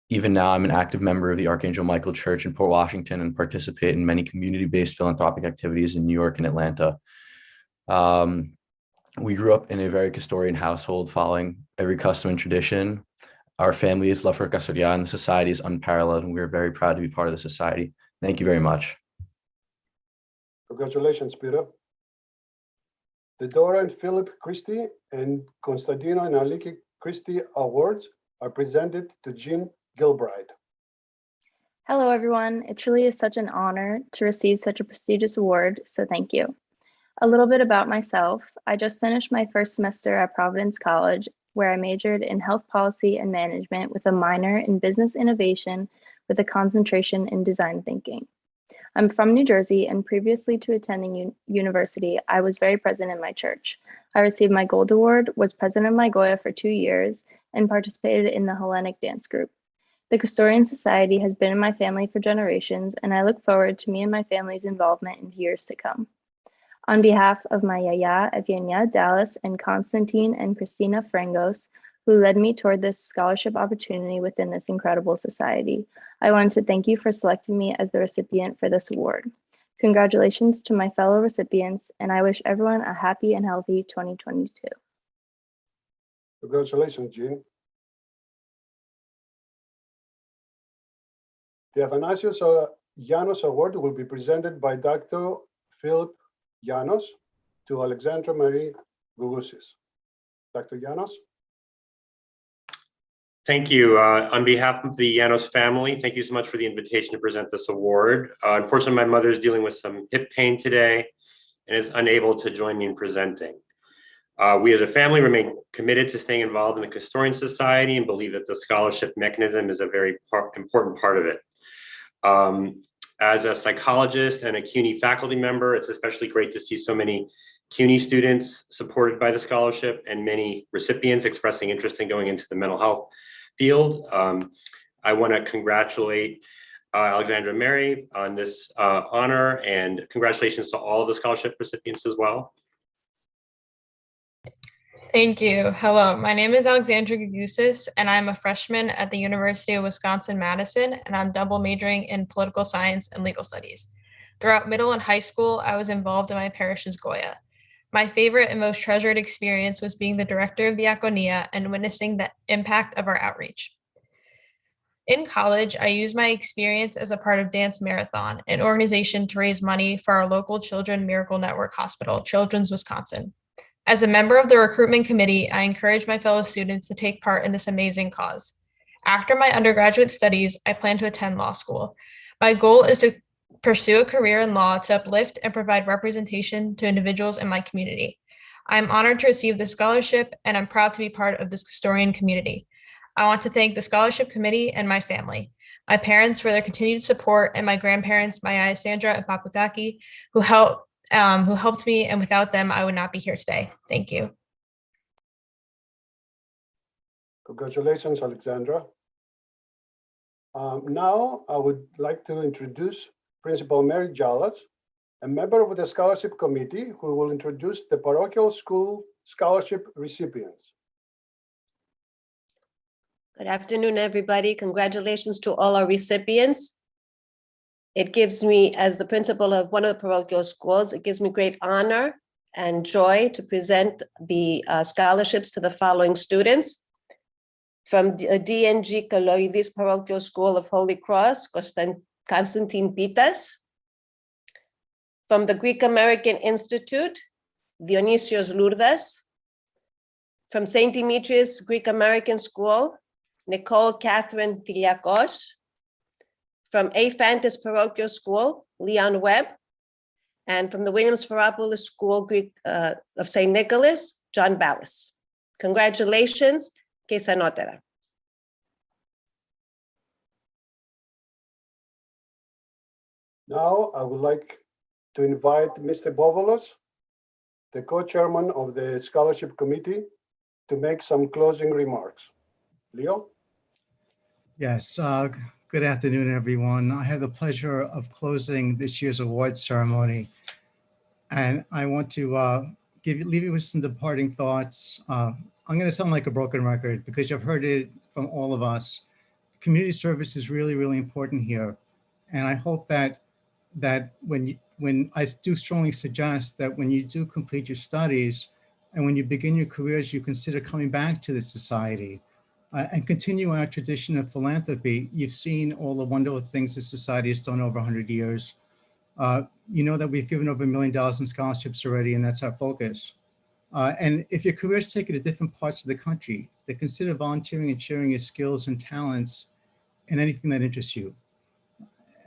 Even now, I'm an active member of the Archangel Michael Church in Port Washington and participate in many community-based philanthropic activities in New York and Atlanta. We grew up in a very Castorian household, following every custom and tradition. Our family is love for Kastoria, and the society is unparalleled, and we're very proud to be part of the society. Thank you very much. Congratulations, Peter. The Dora and Philip Christie and Constantino and Aliki Christie Awards are presented to Jean Gilbride. Hello, everyone. It truly is such an honor to receive such a prestigious award, so thank you. A little bit about myself. I just finished my first semester at Providence College, where I majored in health policy and management with a minor in business innovation with a concentration in design thinking. I'm from New Jersey, and previously to attending university, I was very present in my church. I received my Gold Award, was president of my Goya for 2 years, and participated in the Hellenic dance group. The Castorian Society has been in my family for generations, and I look forward to me and my family's involvement in years to come. On behalf of my Yaya, Evgenia, Dallas, and Constantine and Christina Frangos, who led me toward this scholarship opportunity within this incredible society, I wanted to thank you for selecting me as the recipient for this award. Congratulations to my fellow recipients, and I wish everyone a happy and healthy 2022. Congratulations, Jean. The Athanasios Yanos Award will be presented by Dr. Philip Yanos to Alexandra Marie Gagusas. Dr. Yanos. Thank you. On behalf of the Damianos family, thank you so much for the invitation to present this award. Unfortunately, my mother is dealing with some hip pain today and is unable to join me in presenting. We as a family remain committed to staying involved in the Custodian Society and believe that the scholarship mechanism is a very important part of it. As a psychologist and a CUNY faculty member, it's especially great to see so many CUNY students supported by the scholarship and many recipients expressing interest in going into the mental health field. I want to congratulate Alexandra Mary on this honor, and congratulations to all of the scholarship recipients as well. Thank you. Hello, my name is Alexandra Gagusas, and I'm a freshman at the University of Wisconsin-Madison, and I'm double majoring in political science and legal studies. Throughout middle and high school, I was involved in my parish's Goya. My favorite and most treasured experience was being the director of the Diaconia and witnessing the impact of our outreach. In college, I used my experience as a part of Dance Marathon, an organization to raise money for our local Children Miracle Network hospital, Children's Wisconsin. As a member of the recruitment committee, I encouraged my fellow students to take part in this amazing cause. After my undergraduate studies, I plan to attend law school. My goal is to pursue a career in law to uplift and provide representation to individuals in my community. I'm honored to receive this scholarship, and I'm proud to be part of this custodian community. I want to thank the scholarship committee and my family, my parents for their continued support, and my grandparents, my Alexandra and Papataki, who helped me, and without them, I would not be here today. Thank you. Congratulations, Alexandra. Now I would like to introduce Principal Mary Jallas, a member of the scholarship committee, who will introduce the parochial school scholarship recipients. Good afternoon, everybody. Congratulations to all our recipients. It gives me, as the principal of one of the parochial schools, it gives me great honor and joy to present the scholarships to the following students. From the DNG Kaloidis Parochial School of Holy Cross, Constantine Pitas. From the Greek American Institute, Dionysios Lourdes. From St. Dimitrios Greek American School, Nicole Catherine Tiliakos. From Aphantis Parochial School, Leon Webb. And from the Williams Papayanopoulos School Greek, of St. Nicholas, John Ballas. Congratulations, και σανότερα. Now I would like to invite Mr. Bovolos, the co-chairman of the scholarship committee, to make some closing remarks. Leo? Yes, good afternoon, everyone. I have the pleasure of closing this year's award ceremony. And I want to leave you with some departing thoughts. I'm going to sound like a broken record because you've heard it from all of us. Community service is really, really important here. And I hope that when I do strongly suggest that when you do complete your studies and when you begin your careers, you consider coming back to the society and continue our tradition of philanthropy. You've seen all the wonderful things the society has done over 100 years. You know that we've given over $1 million in scholarships already, and that's our focus. And if your career is taken to different parts of the country, then consider volunteering and sharing your skills and talents in anything that interests you.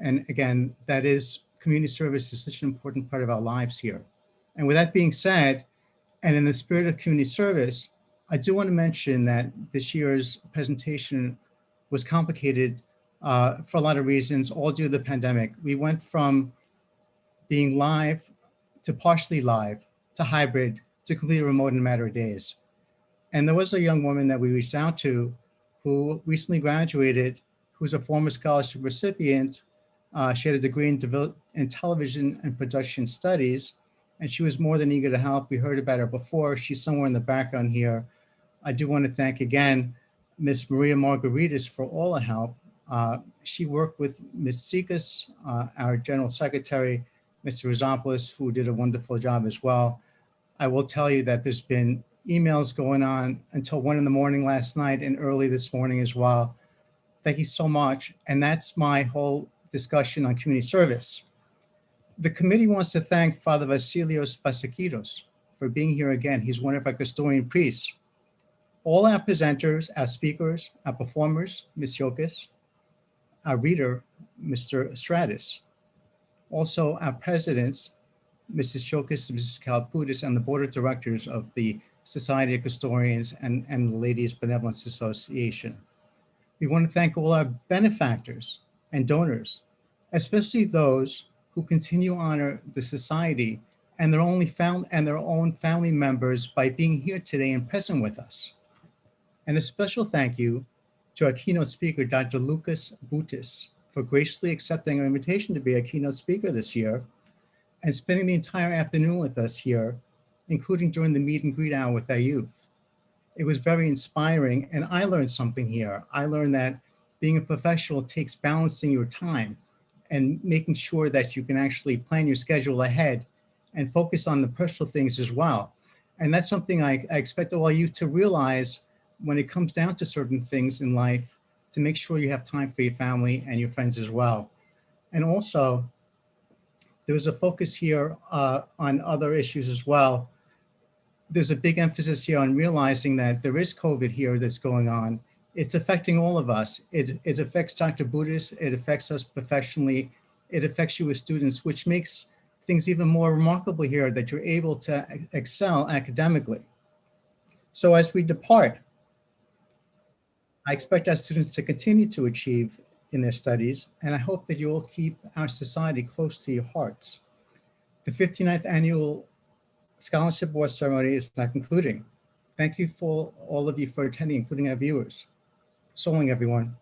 And again, that is, community service is such an important part of our lives here. And with that being said, and in the spirit of community service, I do want to mention that this year's presentation was complicated for a lot of reasons, all due to the pandemic. We went from being live to partially live to hybrid to completely remote in a matter of days. And there was a young woman that we reached out to who recently graduated, who's a former scholarship recipient. She had a degree in television and production studies, and she was more than eager to help. We heard about her before. She's somewhere in the background here. I do want to thank again Miss Maria Margaritas for all the help. She worked with Ms. Tsikas, our General Secretary, Mr. Rosopoulos, who did a wonderful job as well. I will tell you that there's been emails going on until 1 a.m. last night and early this morning as well. Thank you so much. And that's my whole discussion on community service. The committee wants to thank Father Vasilios Pasakiros for being here again. He's one of our custodian priests. All our presenters, our speakers, our performers, Ms. Yokis, our reader, Mr. Stratus. Also our presidents, Mrs. Shokis, Mrs. Kalpudis, and the board of directors of the Society of Custodians and the Ladies Benevolence Association. We want to thank all our benefactors and donors, especially those who continue to honor the society and their own family members by being here today and present with us. And a special thank you to our keynote speaker, Dr. Lukas Brutus, for graciously accepting our invitation to be a keynote speaker this year and spending the entire afternoon with us here, including during the meet and greet hour with our youth. It was very inspiring, and I learned something here. I learned that being a professional takes balancing your time and making sure that you can actually plan your schedule ahead and focus on the personal things as well. And that's something I expect all youth to realize when it comes down to certain things in life, to make sure you have time for your family and your friends as well. And also, there was a focus here on other issues as well. There's a big emphasis here on realizing that there is COVID here that's going on. It's affecting all of us. It affects Dr. Buddhist, it affects us professionally, it affects you as students, which makes things even more remarkable here that you're able to excel academically. So as we depart, I expect our students to continue to achieve in their studies, and I hope that you will keep our society close to your hearts. The 59th Annual Scholarship Award Ceremony is now concluding. Thank you for all of you for attending, including our viewers. So long, everyone.